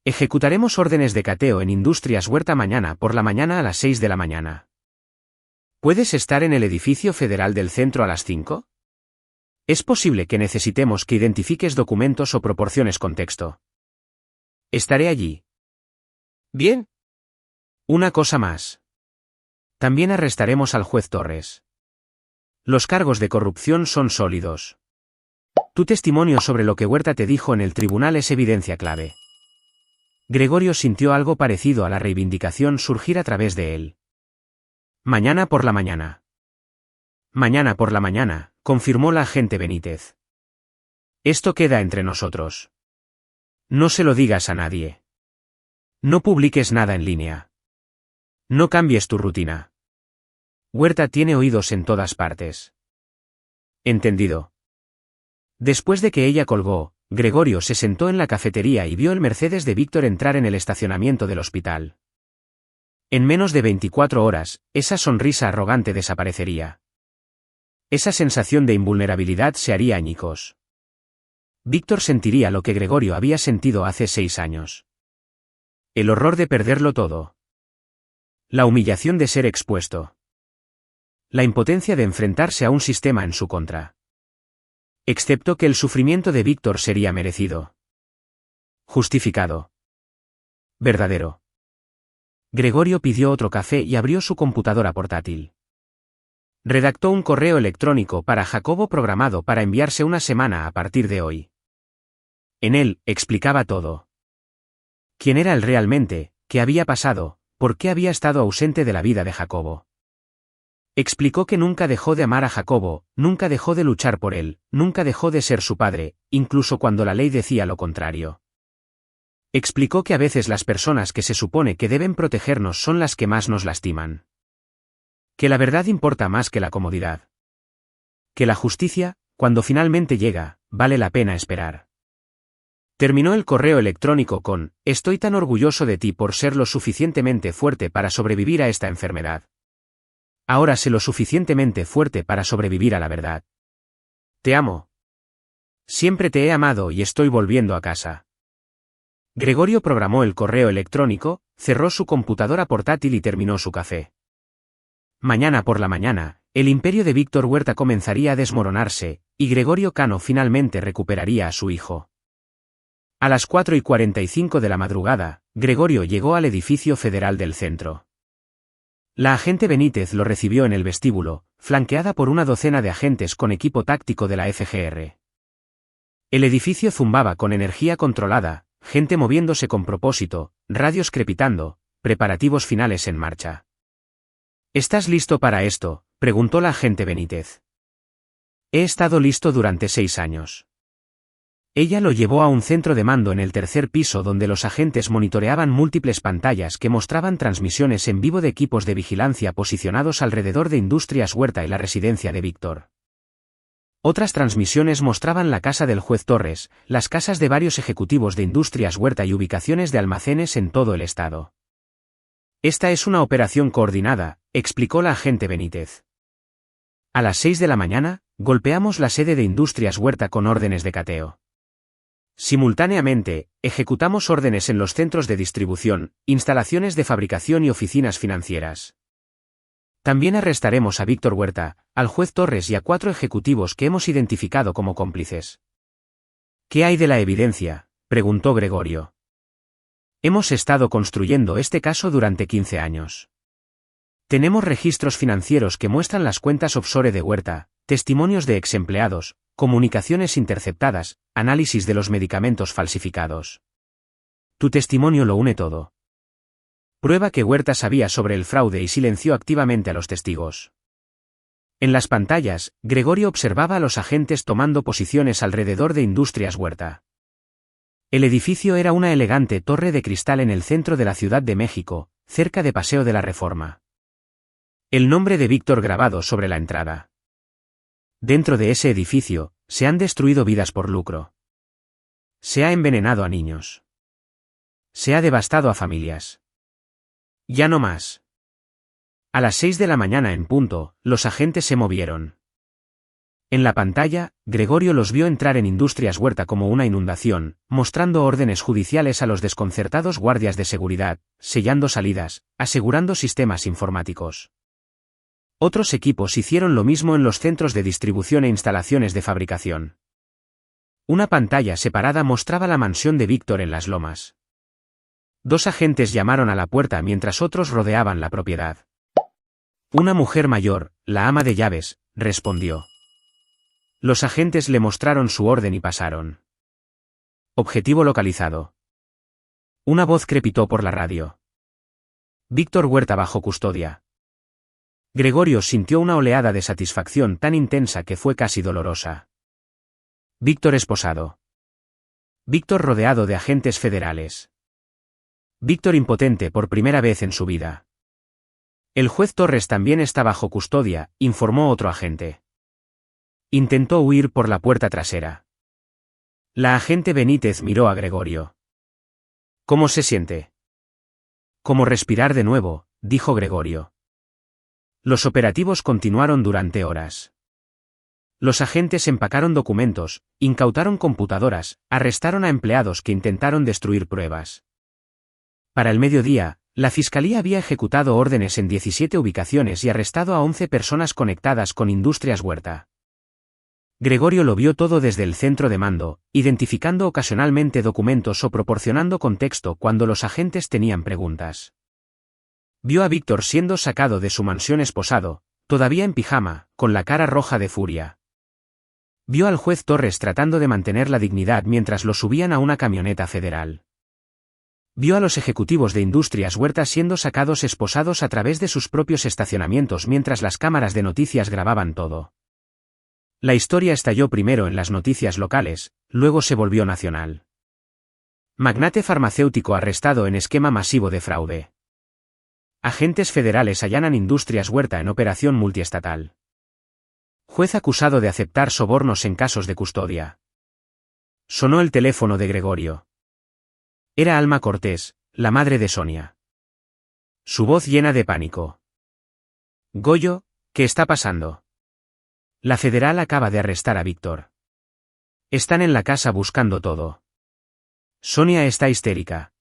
Ejecutaremos órdenes de cateo en Industrias Huerta mañana por la mañana a las 6 de la mañana. ¿Puedes estar en el edificio federal del centro a las 5? Es posible que necesitemos que identifiques documentos o proporciones contexto. Estaré allí. Bien. Una cosa más. También arrestaremos al juez Torres. Los cargos de corrupción son sólidos. Tu testimonio sobre lo que Huerta te dijo en el tribunal es evidencia clave. Gregorio sintió algo parecido a la reivindicación surgir a través de él. Mañana por la mañana. Mañana por la mañana, confirmó la agente Benítez. Esto queda entre nosotros. No se lo digas a nadie. No publiques nada en línea. No cambies tu rutina. Huerta tiene oídos en todas partes. Entendido. Después de que ella colgó, Gregorio se sentó en la cafetería y vio el Mercedes de Víctor entrar en el estacionamiento del hospital. En menos de 24 horas, esa sonrisa arrogante desaparecería. Esa sensación de invulnerabilidad se haría añicos. Víctor sentiría lo que Gregorio había sentido hace 6 años. El horror de perderlo todo. La humillación de ser expuesto. La impotencia de enfrentarse a un sistema en su contra. Excepto que el sufrimiento de Víctor sería merecido. Justificado. Verdadero. Gregorio pidió otro café y abrió su computadora portátil. Redactó un correo electrónico para Jacobo programado para enviarse una semana a partir de hoy. En él, explicaba todo. ¿Quién era él realmente? ¿Qué había pasado? ¿Por qué había estado ausente de la vida de Jacobo? Explicó que nunca dejó de amar a Jacobo, nunca dejó de luchar por él, nunca dejó de ser su padre, incluso cuando la ley decía lo contrario. Explicó que a veces las personas que se supone que deben protegernos son las que más nos lastiman. Que la verdad importa más que la comodidad. Que la justicia, cuando finalmente llega, vale la pena esperar. Terminó el correo electrónico con: estoy tan orgulloso de ti por ser lo suficientemente fuerte para sobrevivir a esta enfermedad. Ahora sé lo suficientemente fuerte para sobrevivir a la verdad. Te amo. Siempre te he amado y estoy volviendo a casa. Gregorio programó el correo electrónico, cerró su computadora portátil y terminó su café. Mañana por la mañana, el imperio de Víctor Huerta comenzaría a desmoronarse, y Gregorio Cano finalmente recuperaría a su hijo. A las 4:45 de la madrugada, Gregorio llegó al edificio federal del centro. La agente Benítez lo recibió en el vestíbulo, flanqueada por una docena de agentes con equipo táctico de la FGR. El edificio zumbaba con energía controlada, gente moviéndose con propósito, radios crepitando, preparativos finales en marcha. ¿Estás listo para esto?, preguntó la agente Benítez. He estado listo durante 6 años. Ella lo llevó a un centro de mando en el 3er piso donde los agentes monitoreaban múltiples pantallas que mostraban transmisiones en vivo de equipos de vigilancia posicionados alrededor de Industrias Huerta y la residencia de Víctor. Otras transmisiones mostraban la casa del juez Torres, las casas de varios ejecutivos de Industrias Huerta y ubicaciones de almacenes en todo el estado. Esta es una operación coordinada, explicó la agente Benítez. A las 6 de la mañana, golpeamos la sede de Industrias Huerta con órdenes de cateo. Simultáneamente, ejecutamos órdenes en los centros de distribución, instalaciones de fabricación y oficinas financieras. También arrestaremos a Víctor Huerta, al juez Torres y a 4 ejecutivos que hemos identificado como cómplices. ¿Qué hay de la evidencia?, preguntó Gregorio. Hemos estado construyendo este caso durante 15 años. Tenemos registros financieros que muestran las cuentas offshore de Huerta, testimonios de exempleados, comunicaciones interceptadas, análisis de los medicamentos falsificados. Tu testimonio lo une todo. Prueba que Huerta sabía sobre el fraude y silenció activamente a los testigos. En las pantallas, Gregorio observaba a los agentes tomando posiciones alrededor de Industrias Huerta. El edificio era una elegante torre de cristal en el centro de la Ciudad de México, cerca de Paseo de la Reforma. El nombre de Víctor grabado sobre la entrada. Dentro de ese edificio, se han destruido vidas por lucro. Se ha envenenado a niños. Se ha devastado a familias. Ya no más. A las 6 de la mañana en punto, los agentes se movieron. En la pantalla, Gregorio los vio entrar en Industrias Huerta como una inundación, mostrando órdenes judiciales a los desconcertados guardias de seguridad, sellando salidas, asegurando sistemas informáticos. Otros equipos hicieron lo mismo en los centros de distribución e instalaciones de fabricación. Una pantalla separada mostraba la mansión de Víctor en Las Lomas. Dos agentes llamaron a la puerta mientras otros rodeaban la propiedad. Una mujer mayor, la ama de llaves, respondió. Los agentes le mostraron su orden y pasaron. Objetivo localizado. Una voz crepitó por la radio. Víctor Huerta bajo custodia. Gregorio sintió una oleada de satisfacción tan intensa que fue casi dolorosa. Víctor esposado. Víctor rodeado de agentes federales. Víctor impotente por primera vez en su vida. El juez Torres también está bajo custodia, informó otro agente. Intentó huir por la puerta trasera. La agente Benítez miró a Gregorio. ¿Cómo se siente? Como respirar de nuevo, dijo Gregorio. Los operativos continuaron durante horas. Los agentes empacaron documentos, incautaron computadoras, arrestaron a empleados que intentaron destruir pruebas. Para el mediodía, la Fiscalía había ejecutado órdenes en 17 ubicaciones y arrestado a 11 personas conectadas con Industrias Huerta. Gregorio lo vio todo desde el centro de mando, identificando ocasionalmente documentos o proporcionando contexto cuando los agentes tenían preguntas. Vio a Víctor siendo sacado de su mansión esposado, todavía en pijama, con la cara roja de furia. Vio al juez Torres tratando de mantener la dignidad mientras lo subían a una camioneta federal. Vio a los ejecutivos de Industrias Huerta siendo sacados esposados a través de sus propios estacionamientos mientras las cámaras de noticias grababan todo. La historia estalló primero en las noticias locales, luego se volvió nacional. Magnate farmacéutico arrestado en esquema masivo de fraude. Agentes federales allanan Industrias Huerta en operación multiestatal. Juez acusado de aceptar sobornos en casos de custodia. Sonó el teléfono de Gregorio. Era Alma Cortés, la madre de Sonia. Su voz llena de pánico. Goyo, ¿qué está pasando? La federal acaba de arrestar a Víctor. Están en la casa buscando todo. Sonia está histérica.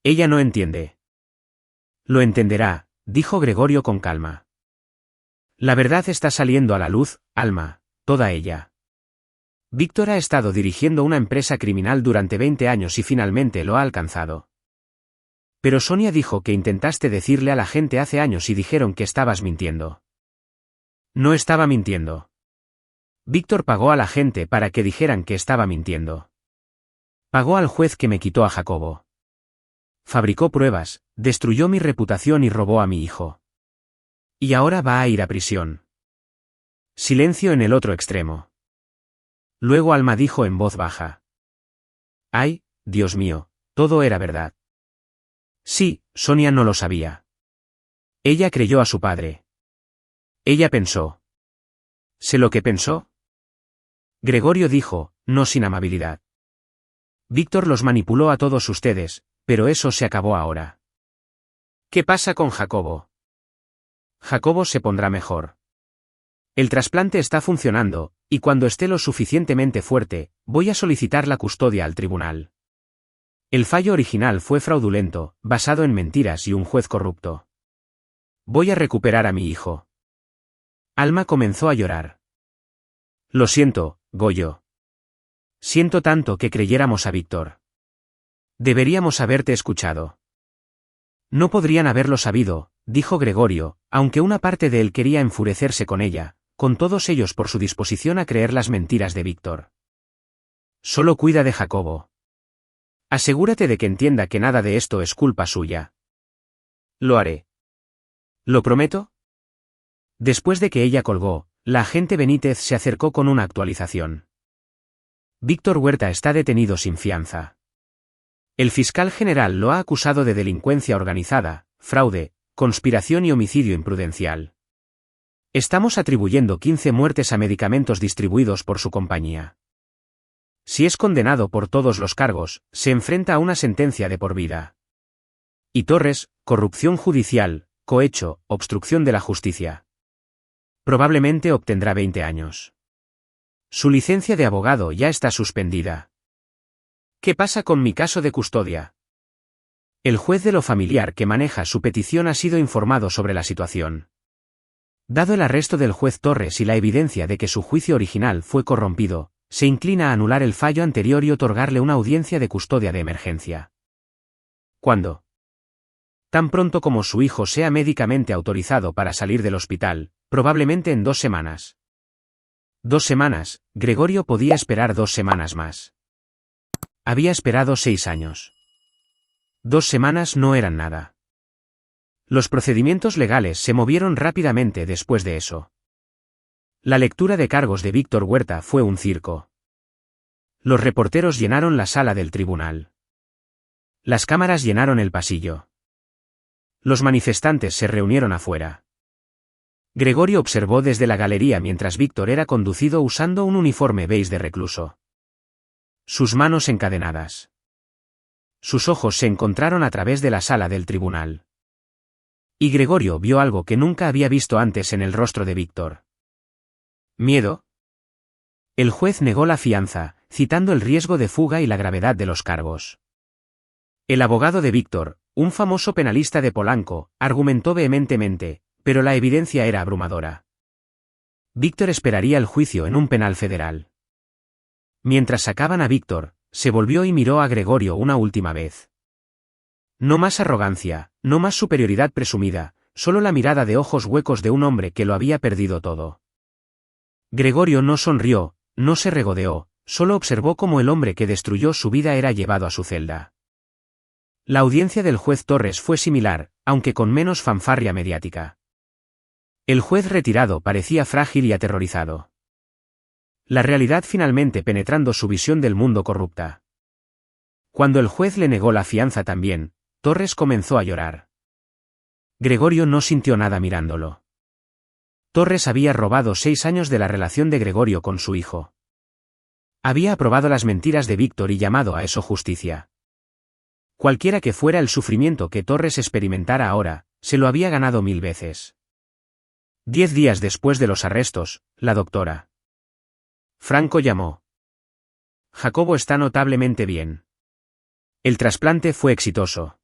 Ella no entiende. Lo entenderá, dijo Gregorio con calma. La verdad está saliendo a la luz, Alma, toda ella. Víctor ha estado dirigiendo una empresa criminal durante 20 años y finalmente lo ha alcanzado. Pero Sonia dijo que intentaste decirle a la gente hace años y dijeron que estabas mintiendo. No estaba mintiendo. Víctor pagó a la gente para que dijeran que estaba mintiendo. Pagó al juez que me quitó a Jacobo. Fabricó pruebas, destruyó mi reputación y robó a mi hijo. Y ahora va a ir a prisión. Silencio en el otro extremo. Luego Alma dijo en voz baja. Ay, Dios mío, todo era verdad. Sí, Sonia no lo sabía. Ella creyó a su padre. Ella pensó. ¿Sé lo que pensó? Gregorio dijo, no sin amabilidad. Víctor los manipuló a todos ustedes, pero eso se acabó ahora. ¿Qué pasa con Jacobo? Jacobo se pondrá mejor. El trasplante está funcionando, y cuando esté lo suficientemente fuerte, voy a solicitar la custodia al tribunal. El fallo original fue fraudulento, basado en mentiras y un juez corrupto. Voy a recuperar a mi hijo. Alma comenzó a llorar. Lo siento, Goyo. Siento tanto que creyéramos a Víctor. Deberíamos haberte escuchado. No podrían haberlo sabido, dijo Gregorio, aunque una parte de él quería enfurecerse con ella, con todos ellos por su disposición a creer las mentiras de Víctor. Solo cuida de Jacobo. Asegúrate de que entienda que nada de esto es culpa suya. Lo haré. ¿Lo prometo? Después de que ella colgó, la agente Benítez se acercó con una actualización. Víctor Huerta está detenido sin fianza. El fiscal general lo ha acusado de delincuencia organizada, fraude, conspiración y homicidio imprudencial. Estamos atribuyendo 15 muertes a medicamentos distribuidos por su compañía. Si es condenado por todos los cargos, se enfrenta a una sentencia de por vida. Y Torres, corrupción judicial, cohecho, obstrucción de la justicia. Probablemente obtendrá 20 años. Su licencia de abogado ya está suspendida. ¿Qué pasa con mi caso de custodia? El juez de lo familiar que maneja su petición ha sido informado sobre la situación. Dado el arresto del juez Torres y la evidencia de que su juicio original fue corrompido, se inclina a anular el fallo anterior y otorgarle una audiencia de custodia de emergencia. ¿Cuándo? Tan pronto como su hijo sea médicamente autorizado para salir del hospital, probablemente en 2 semanas. 2 semanas, Gregorio podía esperar 2 semanas más. Había esperado 6 años. 2 semanas no eran nada. Los procedimientos legales se movieron rápidamente después de eso. La lectura de cargos de Víctor Huerta fue un circo. Los reporteros llenaron la sala del tribunal. Las cámaras llenaron el pasillo. Los manifestantes se reunieron afuera. Gregorio observó desde la galería mientras Víctor era conducido usando un uniforme beige de recluso. Sus manos encadenadas. Sus ojos se encontraron a través de la sala del tribunal. Y Gregorio vio algo que nunca había visto antes en el rostro de Víctor. ¿Miedo? El juez negó la fianza, citando el riesgo de fuga y la gravedad de los cargos. El abogado de Víctor, un famoso penalista de Polanco, argumentó vehementemente, pero la evidencia era abrumadora. Víctor esperaría el juicio en un penal federal. Mientras sacaban a Víctor, se volvió y miró a Gregorio una última vez. No más arrogancia, no más superioridad presumida, solo la mirada de ojos huecos de un hombre que lo había perdido todo. Gregorio no sonrió, no se regodeó, solo observó cómo el hombre que destruyó su vida era llevado a su celda. La audiencia del juez Torres fue similar, aunque con menos fanfarria mediática. El juez retirado parecía frágil y aterrorizado. La realidad finalmente penetrando su visión del mundo corrupta. Cuando el juez le negó la fianza también, Torres comenzó a llorar. Gregorio no sintió nada mirándolo. Torres había robado 6 años de la relación de Gregorio con su hijo. Había aprobado las mentiras de Víctor y llamado a eso justicia. Cualquiera que fuera el sufrimiento que Torres experimentara ahora, se lo había ganado 1000 veces. 10 días después de los arrestos, la doctora Franco llamó. Jacobo está notablemente bien. El trasplante fue exitoso.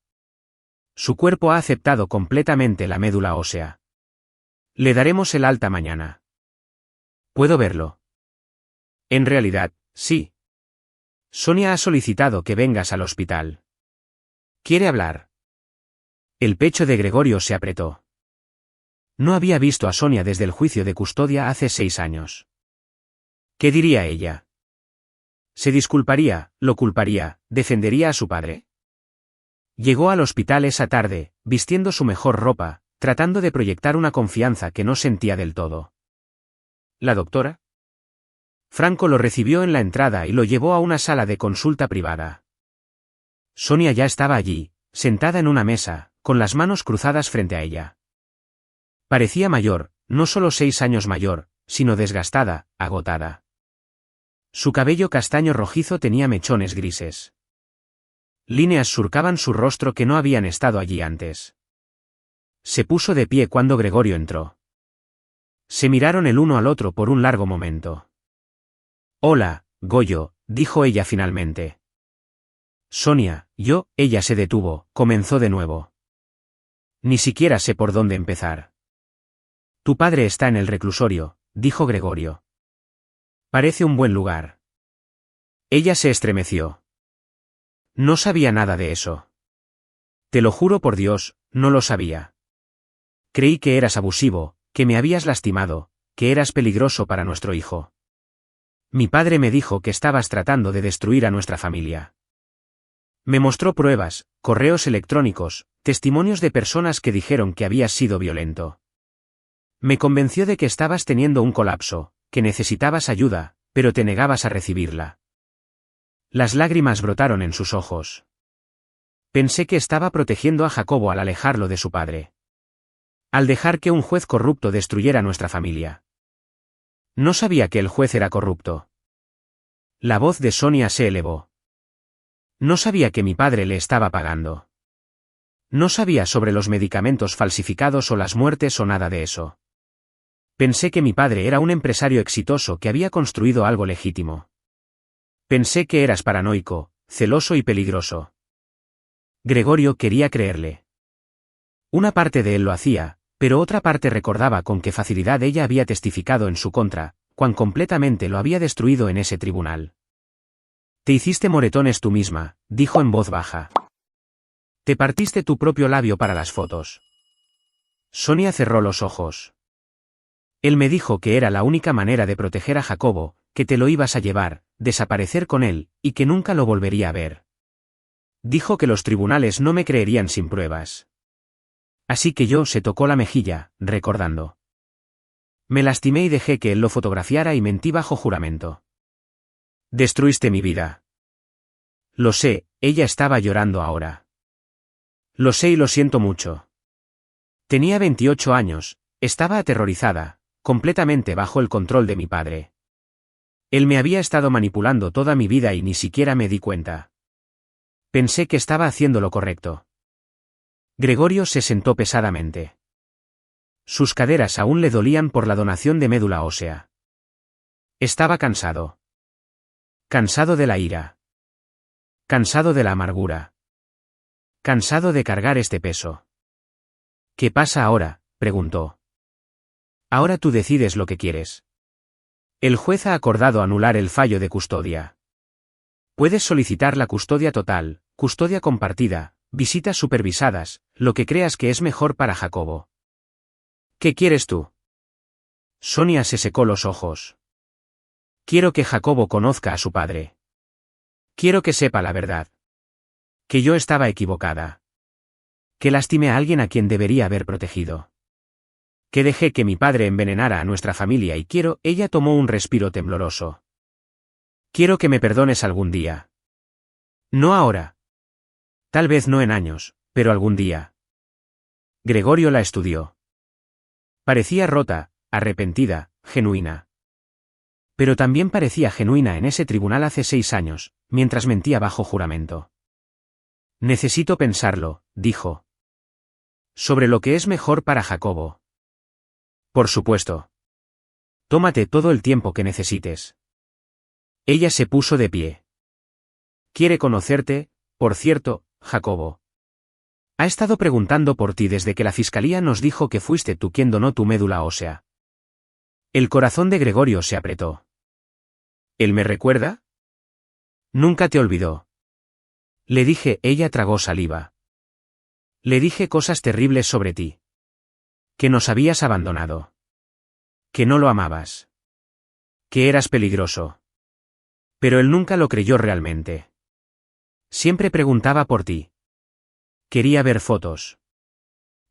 Su cuerpo ha aceptado completamente la médula ósea. Le daremos el alta mañana. ¿Puedo verlo? En realidad, sí. Sonia ha solicitado que vengas al hospital. ¿Quiere hablar? El pecho de Gregorio se apretó. No había visto a Sonia desde el juicio de custodia hace 6 años. ¿Qué diría ella? ¿Se disculparía, lo culparía, defendería a su padre? Llegó al hospital esa tarde, vistiendo su mejor ropa, tratando de proyectar una confianza que no sentía del todo. ¿La doctora? Franco lo recibió en la entrada y lo llevó a una sala de consulta privada. Sonia ya estaba allí, sentada en una mesa, con las manos cruzadas frente a ella. Parecía mayor, no solo 6 años mayor, sino desgastada, agotada. Su cabello castaño rojizo tenía mechones grises. Líneas surcaban su rostro que no habían estado allí antes. Se puso de pie cuando Gregorio entró. Se miraron el uno al otro por un largo momento. «Hola, Goyo», dijo ella finalmente. «Sonia, ella se detuvo, comenzó de nuevo. Ni siquiera sé por dónde empezar». «Tu padre está en el reclusorio», dijo Gregorio. «Parece un buen lugar». Ella se estremeció. No sabía nada de eso. Te lo juro por Dios, no lo sabía. Creí que eras abusivo, que me habías lastimado, que eras peligroso para nuestro hijo. Mi padre me dijo que estabas tratando de destruir a nuestra familia. Me mostró pruebas, correos electrónicos, testimonios de personas que dijeron que habías sido violento. Me convenció de que estabas teniendo un colapso, que necesitabas ayuda, pero te negabas a recibirla. Las lágrimas brotaron en sus ojos. Pensé que estaba protegiendo a Jacobo al alejarlo de su padre. Al dejar que un juez corrupto destruyera nuestra familia. No sabía que el juez era corrupto. La voz de Sonia se elevó. No sabía que mi padre le estaba pagando. No sabía sobre los medicamentos falsificados o las muertes o nada de eso. Pensé que mi padre era un empresario exitoso que había construido algo legítimo. Pensé que eras paranoico, celoso y peligroso. Gregorio quería creerle. Una parte de él lo hacía, pero otra parte recordaba con qué facilidad ella había testificado en su contra, cuán completamente lo había destruido en ese tribunal. Te hiciste moretones tú misma, dijo en voz baja. Te partiste tu propio labio para las fotos. Sonia cerró los ojos. Él me dijo que era la única manera de proteger a Jacobo, que te lo ibas a llevar, desaparecer con él, y que nunca lo volvería a ver. Dijo que los tribunales no me creerían sin pruebas. Así que yo se tocó la mejilla, recordando. Me lastimé y dejé que él lo fotografiara y mentí bajo juramento. Destruiste mi vida. Lo sé, ella estaba llorando ahora. Lo sé y lo siento mucho. Tenía 28 años, estaba aterrorizada, completamente bajo el control de mi padre. Él me había estado manipulando toda mi vida y ni siquiera me di cuenta. Pensé que estaba haciendo lo correcto. Gregorio se sentó pesadamente. Sus caderas aún le dolían por la donación de médula ósea. Estaba cansado. Cansado de la ira. Cansado de la amargura. Cansado de cargar este peso. ¿Qué pasa ahora?, preguntó. Ahora tú decides lo que quieres. El juez ha acordado anular el fallo de custodia. Puedes solicitar la custodia total, custodia compartida, visitas supervisadas, lo que creas que es mejor para Jacobo. ¿Qué quieres tú? Sonia se secó los ojos. Quiero que Jacobo conozca a su padre. Quiero que sepa la verdad. Que yo estaba equivocada. Que lastimé a alguien a quien debería haber protegido. Que dejé que mi padre envenenara a nuestra familia y ella tomó un respiro tembloroso. Quiero que me perdones algún día. No ahora. Tal vez no en años, pero algún día. Gregorio la estudió. Parecía rota, arrepentida, genuina. Pero también parecía genuina en ese tribunal hace 6 años, mientras mentía bajo juramento. Necesito pensarlo, dijo. Sobre lo que es mejor para Jacobo. Por supuesto. Tómate todo el tiempo que necesites. Ella se puso de pie. Quiere conocerte, por cierto, Jacobo. Ha estado preguntando por ti desde que la fiscalía nos dijo que fuiste tú quien donó tu médula ósea. El corazón de Gregorio se apretó. ¿Él me recuerda? Nunca te olvidó. Le dije, ella tragó saliva. Le dije cosas terribles sobre ti. Que nos habías abandonado. Que no lo amabas. Que eras peligroso. Pero él nunca lo creyó realmente. Siempre preguntaba por ti. Quería ver fotos.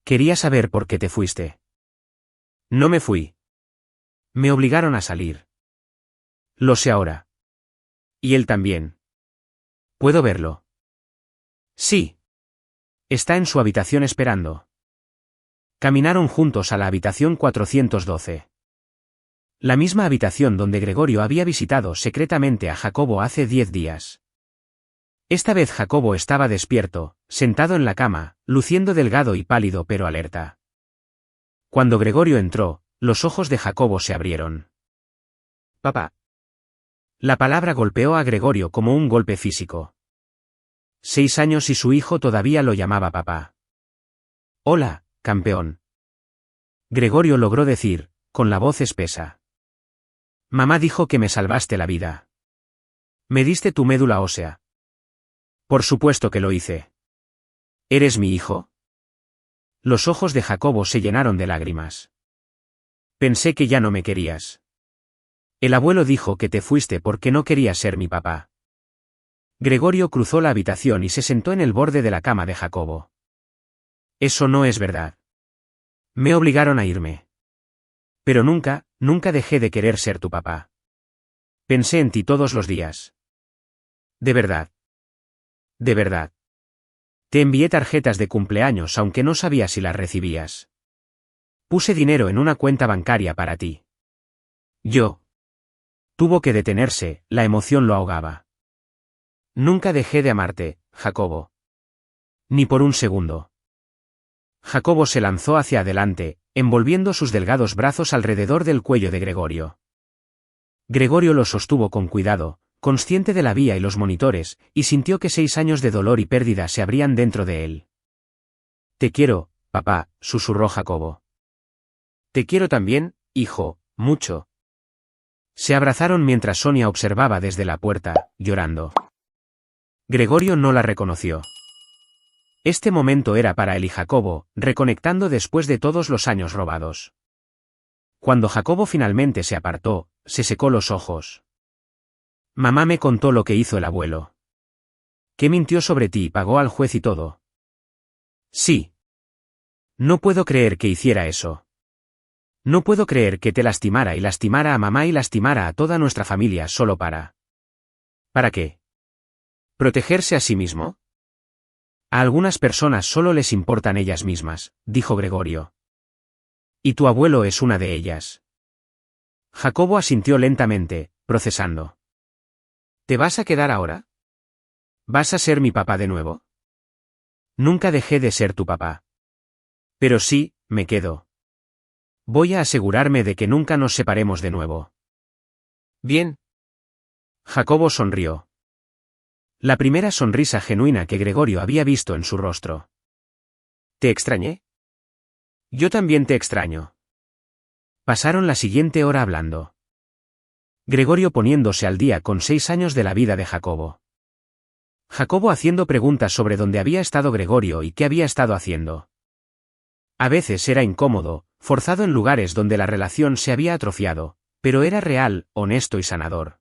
Quería saber por qué te fuiste. No me fui. Me obligaron a salir. Lo sé ahora. Y él también. ¿Puedo verlo? Sí. Está en su habitación esperando. Caminaron juntos a la habitación 412. La misma habitación donde Gregorio había visitado secretamente a Jacobo hace 10 días. Esta vez Jacobo estaba despierto, sentado en la cama, luciendo delgado y pálido pero alerta. Cuando Gregorio entró, los ojos de Jacobo se abrieron. Papá. La palabra golpeó a Gregorio como un golpe físico. 6 años y su hijo todavía lo llamaba papá. Hola, campeón. Gregorio logró decir, con la voz espesa. Mamá dijo que me salvaste la vida. Me diste tu médula ósea. Por supuesto que lo hice. ¿Eres mi hijo? Los ojos de Jacobo se llenaron de lágrimas. Pensé que ya no me querías. El abuelo dijo que te fuiste porque no querías ser mi papá. Gregorio cruzó la habitación y se sentó en el borde de la cama de Jacobo. Eso no es verdad. Me obligaron a irme. Pero nunca dejé de querer ser tu papá. Pensé en ti todos los días. De verdad. De verdad. Te envié tarjetas de cumpleaños aunque no sabía si las recibías. Puse dinero en una cuenta bancaria para ti. Tuvo que detenerse, la emoción lo ahogaba. Nunca dejé de amarte, Jacobo. Ni por un segundo. Jacobo se lanzó hacia adelante, envolviendo sus delgados brazos alrededor del cuello de Gregorio. Gregorio lo sostuvo con cuidado, consciente de la vía y los monitores, y sintió que 6 años de dolor y pérdida se abrían dentro de él. Te quiero, papá, susurró Jacobo. Te quiero también, hijo, mucho. Se abrazaron mientras Sonia observaba desde la puerta, llorando. Gregorio no la reconoció. Este momento era para él y Jacobo, reconectando después de todos los años robados. Cuando Jacobo finalmente se apartó, se secó los ojos. Mamá me contó lo que hizo el abuelo. Que mintió sobre ti y pagó al juez y todo. Sí. No puedo creer que hiciera eso. No puedo creer que te lastimara y lastimara a mamá y lastimara a toda nuestra familia solo para... ¿Para qué? ¿Protegerse a sí mismo? A algunas personas solo les importan ellas mismas, dijo Gregorio. Y tu abuelo es una de ellas. Jacobo asintió lentamente, procesando. ¿Te vas a quedar ahora? ¿Vas a ser mi papá de nuevo? Nunca dejé de ser tu papá. Pero sí, me quedo. Voy a asegurarme de que nunca nos separemos de nuevo. Bien. Jacobo sonrió. La primera sonrisa genuina que Gregorio había visto en su rostro. ¿Te extrañé? Yo también te extraño. Pasaron la siguiente hora hablando. Gregorio poniéndose al día con 6 años de la vida de Jacobo. Jacobo haciendo preguntas sobre dónde había estado Gregorio y qué había estado haciendo. A veces era incómodo, forzado en lugares donde la relación se había atrofiado, pero era real, honesto y sanador.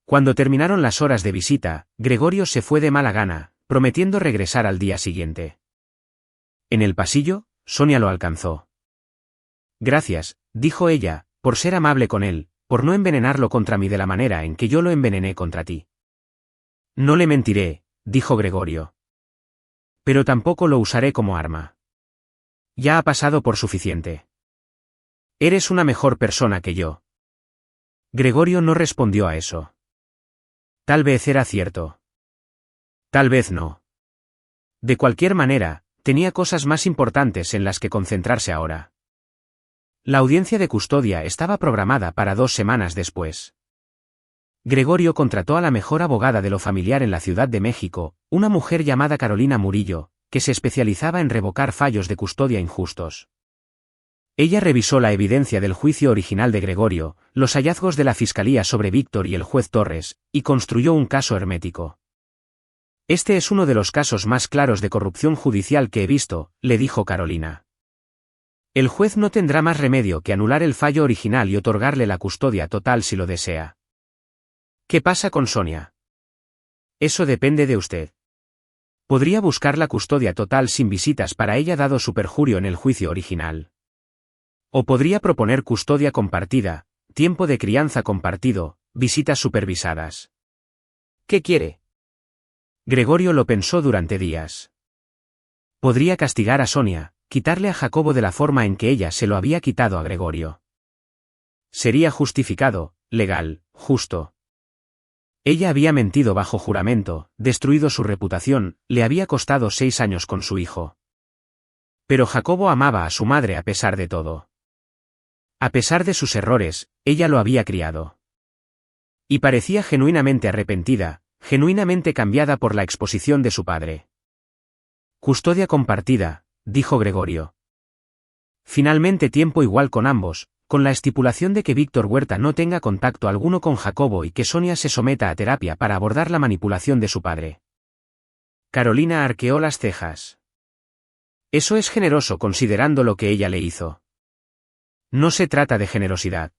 Cuando terminaron las horas de visita, Gregorio se fue de mala gana, prometiendo regresar al día siguiente. En el pasillo, Sonia lo alcanzó. Gracias, dijo ella, por ser amable con él, por no envenenarlo contra mí de la manera en que yo lo envenené contra ti. No le mentiré, dijo Gregorio. Pero tampoco lo usaré como arma. Ya ha pasado por suficiente. Eres una mejor persona que yo. Gregorio no respondió a eso. Tal vez era cierto. Tal vez no. De cualquier manera, tenía cosas más importantes en las que concentrarse ahora. La audiencia de custodia estaba programada para 2 semanas después. Gregorio contrató a la mejor abogada de lo familiar en la Ciudad de México, una mujer llamada Carolina Murillo, que se especializaba en revocar fallos de custodia injustos. Ella revisó la evidencia del juicio original de Gregorio, los hallazgos de la fiscalía sobre Víctor y el juez Torres, y construyó un caso hermético. Este es uno de los casos más claros de corrupción judicial que he visto, le dijo Carolina. El juez no tendrá más remedio que anular el fallo original y otorgarle la custodia total si lo desea. ¿Qué pasa con Sonia? Eso depende de usted. Podría buscar la custodia total sin visitas para ella dado su perjurio en el juicio original. O podría proponer custodia compartida, tiempo de crianza compartido, visitas supervisadas. ¿Qué quiere? Gregorio lo pensó durante días. Podría castigar a Sonia, quitarle a Jacobo de la forma en que ella se lo había quitado a Gregorio. Sería justificado, legal, justo. Ella había mentido bajo juramento, destruido su reputación, le había costado 6 años con su hijo. Pero Jacobo amaba a su madre a pesar de todo. A pesar de sus errores, ella lo había criado. Y parecía genuinamente arrepentida, genuinamente cambiada por la exposición de su padre. Custodia compartida, dijo Gregorio. Finalmente tiempo igual con ambos, con la estipulación de que Víctor Huerta no tenga contacto alguno con Jacobo y que Sonia se someta a terapia para abordar la manipulación de su padre. Carolina arqueó las cejas. Eso es generoso considerando lo que ella le hizo. No se trata de generosidad.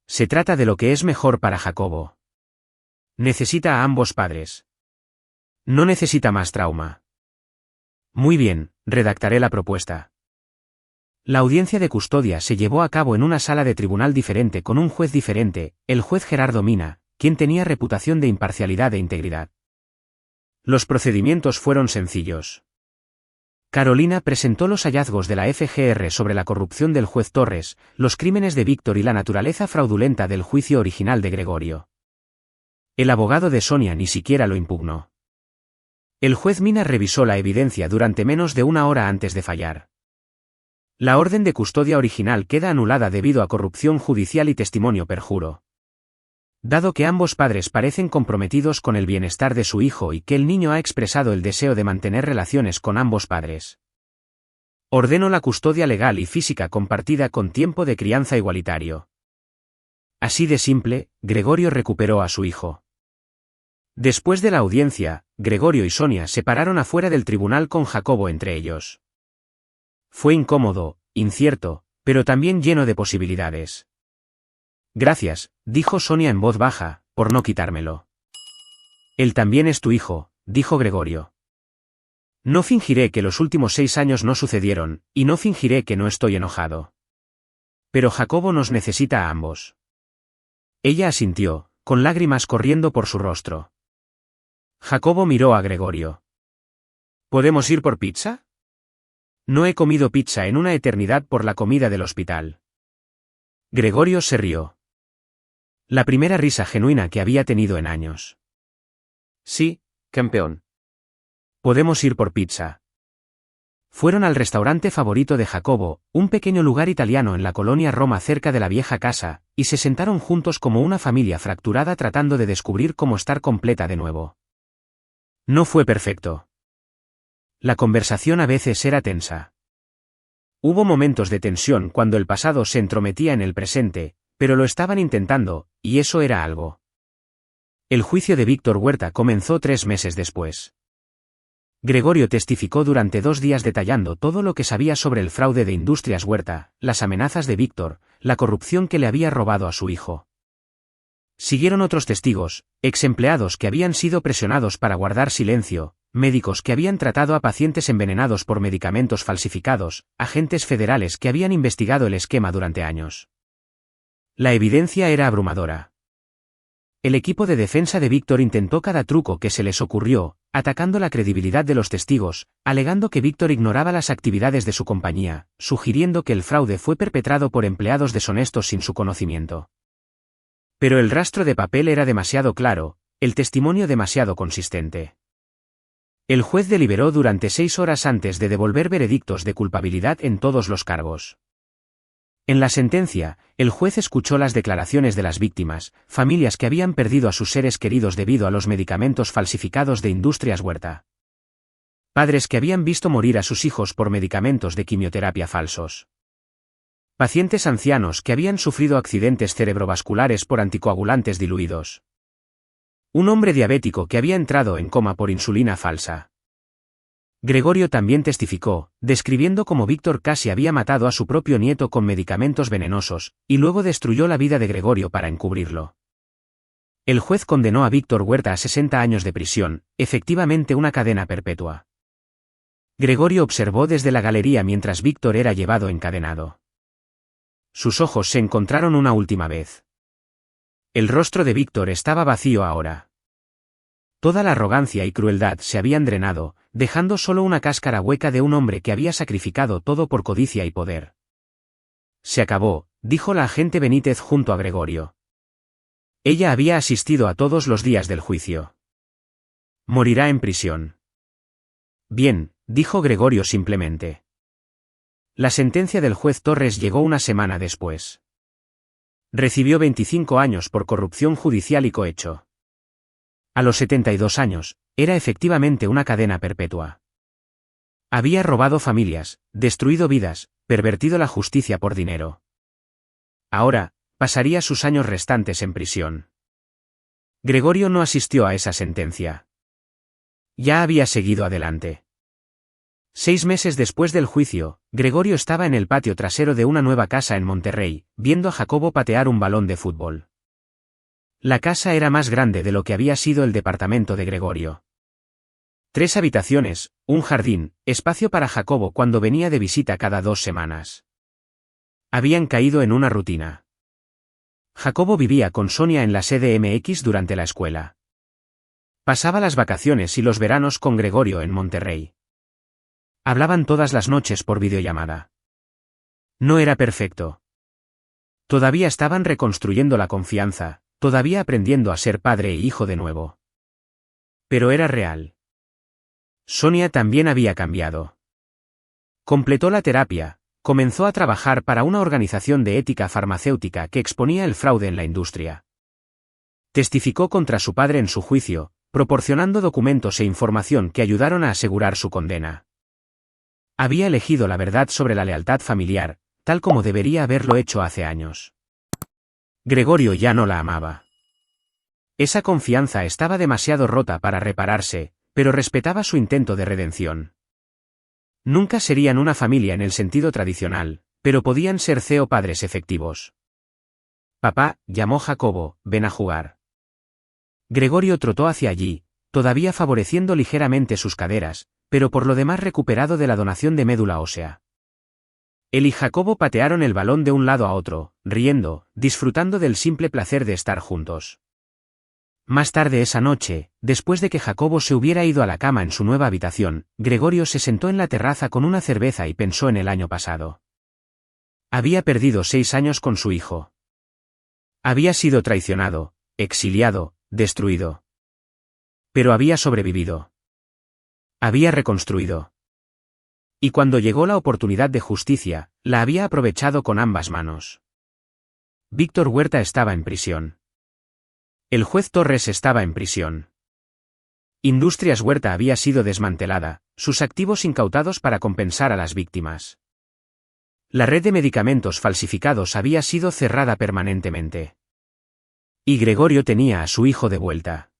Se trata de lo que es mejor para Jacobo. Necesita a ambos padres. No necesita más trauma. Muy bien, redactaré la propuesta. La audiencia de custodia se llevó a cabo en una sala de tribunal diferente con un juez diferente, el juez Gerardo Mina, quien tenía reputación de imparcialidad e integridad. Los procedimientos fueron sencillos. Carolina presentó los hallazgos de la FGR sobre la corrupción del juez Torres, los crímenes de Víctor y la naturaleza fraudulenta del juicio original de Gregorio. El abogado de Sonia ni siquiera lo impugnó. El juez Mina revisó la evidencia durante menos de 1 hora antes de fallar. La orden de custodia original queda anulada debido a corrupción judicial y testimonio perjuro. Dado que ambos padres parecen comprometidos con el bienestar de su hijo y que el niño ha expresado el deseo de mantener relaciones con ambos padres. Ordeno la custodia legal y física compartida con tiempo de crianza igualitario. Así de simple, Gregorio recuperó a su hijo. Después de la audiencia, Gregorio y Sonia se pararon afuera del tribunal con Jacobo entre ellos. Fue incómodo, incierto, pero también lleno de posibilidades. Gracias, dijo Sonia en voz baja, por no quitármelo. Él también es tu hijo, dijo Gregorio. No fingiré que los últimos 6 años no sucedieron, y no fingiré que no estoy enojado. Pero Jacobo nos necesita a ambos. Ella asintió, con lágrimas corriendo por su rostro. Jacobo miró a Gregorio. ¿Podemos ir por pizza? No he comido pizza en una eternidad por la comida del hospital. Gregorio se rió. La primera risa genuina que había tenido en años. Sí, campeón. Podemos ir por pizza. Fueron al restaurante favorito de Jacobo, un pequeño lugar italiano en la colonia Roma cerca de la vieja casa, y se sentaron juntos como una familia fracturada tratando de descubrir cómo estar completa de nuevo. No fue perfecto. La conversación a veces era tensa. Hubo momentos de tensión cuando el pasado se entrometía en el presente, pero lo estaban intentando, y eso era algo. El juicio de Víctor Huerta comenzó 3 meses después. Gregorio testificó durante 2 días detallando todo lo que sabía sobre el fraude de Industrias Huerta, las amenazas de Víctor, la corrupción que le había robado a su hijo. Siguieron otros testigos, ex empleados que habían sido presionados para guardar silencio, médicos que habían tratado a pacientes envenenados por medicamentos falsificados, agentes federales que habían investigado el esquema durante años. La evidencia era abrumadora. El equipo de defensa de Víctor intentó cada truco que se les ocurrió, atacando la credibilidad de los testigos, alegando que Víctor ignoraba las actividades de su compañía, sugiriendo que el fraude fue perpetrado por empleados deshonestos sin su conocimiento. Pero el rastro de papel era demasiado claro, el testimonio demasiado consistente. El juez deliberó durante 6 horas antes de devolver veredictos de culpabilidad en todos los cargos. En la sentencia, el juez escuchó las declaraciones de las víctimas, familias que habían perdido a sus seres queridos debido a los medicamentos falsificados de Industrias Huerta. Padres que habían visto morir a sus hijos por medicamentos de quimioterapia falsos. Pacientes ancianos que habían sufrido accidentes cerebrovasculares por anticoagulantes diluidos. Un hombre diabético que había entrado en coma por insulina falsa. Gregorio también testificó, describiendo cómo Víctor casi había matado a su propio nieto con medicamentos venenosos, y luego destruyó la vida de Gregorio para encubrirlo. El juez condenó a Víctor Huerta a 60 años de prisión, efectivamente una cadena perpetua. Gregorio observó desde la galería mientras Víctor era llevado encadenado. Sus ojos se encontraron una última vez. El rostro de Víctor estaba vacío ahora. Toda la arrogancia y crueldad se habían drenado, dejando solo una cáscara hueca de un hombre que había sacrificado todo por codicia y poder. Se acabó, dijo la agente Benítez junto a Gregorio. Ella había asistido a todos los días del juicio. Morirá en prisión. Bien, dijo Gregorio simplemente. La sentencia del juez Torres llegó una semana después. Recibió 25 años por corrupción judicial y cohecho. A los 72 años, era efectivamente una cadena perpetua. Había robado familias, destruido vidas, pervertido la justicia por dinero. Ahora, pasaría sus años restantes en prisión. Gregorio no asistió a esa sentencia. Ya había seguido adelante. 6 meses después del juicio, Gregorio estaba en el patio trasero de una nueva casa en Monterrey, viendo a Jacobo patear un balón de fútbol. La casa era más grande de lo que había sido el departamento de Gregorio. 3 habitaciones, un jardín, espacio para Jacobo cuando venía de visita cada 2 semanas. Habían caído en una rutina. Jacobo vivía con Sonia en la CDMX durante la escuela. Pasaba las vacaciones y los veranos con Gregorio en Monterrey. Hablaban todas las noches por videollamada. No era perfecto. Todavía estaban reconstruyendo la confianza, todavía aprendiendo a ser padre e hijo de nuevo. Pero era real. Sonia también había cambiado. Completó la terapia, comenzó a trabajar para una organización de ética farmacéutica que exponía el fraude en la industria. Testificó contra su padre en su juicio, proporcionando documentos e información que ayudaron a asegurar su condena. Había elegido la verdad sobre la lealtad familiar, tal como debería haberlo hecho hace años. Gregorio ya no la amaba. Esa confianza estaba demasiado rota para repararse, pero respetaba su intento de redención. Nunca serían una familia en el sentido tradicional, pero podían ser padres efectivos. Papá, llamó Jacobo, ven a jugar. Gregorio trotó hacia allí, todavía favoreciendo ligeramente sus caderas, pero por lo demás recuperado de la donación de médula ósea. Él y Jacobo patearon el balón de un lado a otro, riendo, disfrutando del simple placer de estar juntos. Más tarde esa noche, después de que Jacobo se hubiera ido a la cama en su nueva habitación, Gregorio se sentó en la terraza con una cerveza y pensó en el año pasado. Había perdido 6 años con su hijo. Había sido traicionado, exiliado, destruido. Pero había sobrevivido. Había reconstruido. Y cuando llegó la oportunidad de justicia, la había aprovechado con ambas manos. Víctor Huerta estaba en prisión. El juez Torres estaba en prisión. Industrias Huerta había sido desmantelada, sus activos incautados para compensar a las víctimas. La red de medicamentos falsificados había sido cerrada permanentemente. Y Gregorio tenía a su hijo de vuelta.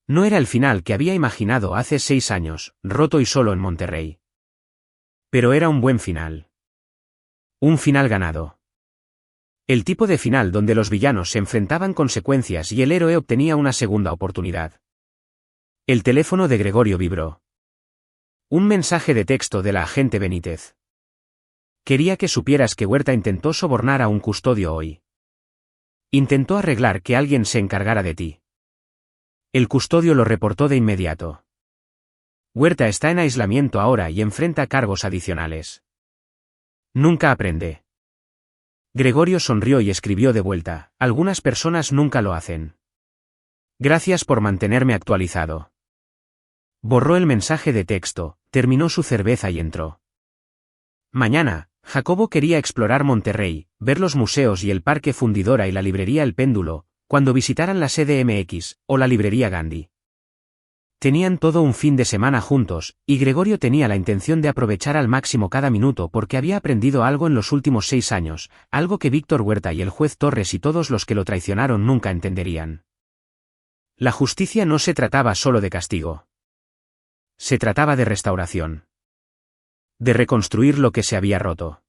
No era el final que había imaginado hace 6 años, roto y solo en Monterrey. Pero era un buen final. Un final ganado. El tipo de final donde los villanos se enfrentaban consecuencias y el héroe obtenía una segunda oportunidad. El teléfono de Gregorio vibró. Un mensaje de texto de la agente Benítez. Quería que supieras que Huerta intentó sobornar a un custodio hoy. Intentó arreglar que alguien se encargara de ti. El custodio lo reportó de inmediato. Huerta está en aislamiento ahora y enfrenta cargos adicionales. Nunca aprende. Gregorio sonrió y escribió de vuelta, algunas personas nunca lo hacen. Gracias por mantenerme actualizado. Borró el mensaje de texto, terminó su cerveza y entró. Mañana, Jacobo quería explorar Monterrey, ver los museos y el Parque Fundidora y la librería El Péndulo, cuando visitaran la CDMX, o la librería Gandhi. Tenían todo un fin de semana juntos, y Gregorio tenía la intención de aprovechar al máximo cada minuto porque había aprendido algo en los últimos 6 años, algo que Víctor Huerta y el juez Torres y todos los que lo traicionaron nunca entenderían. La justicia no se trataba solo de castigo. Se trataba de restauración. De reconstruir lo que se había roto.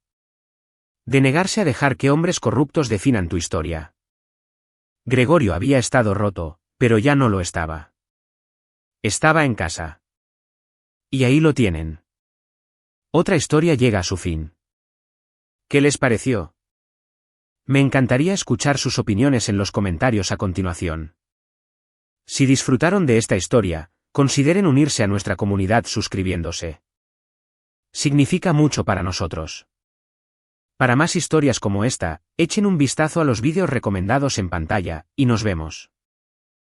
De negarse a dejar que hombres corruptos definan tu historia. Gregorio había estado roto, pero ya no lo estaba. Estaba en casa. Y ahí lo tienen. Otra historia llega a su fin. ¿Qué les pareció? Me encantaría escuchar sus opiniones en los comentarios a continuación. Si disfrutaron de esta historia, consideren unirse a nuestra comunidad suscribiéndose. Significa mucho para nosotros. Para más historias como esta, echen un vistazo a los vídeos recomendados en pantalla, y nos vemos.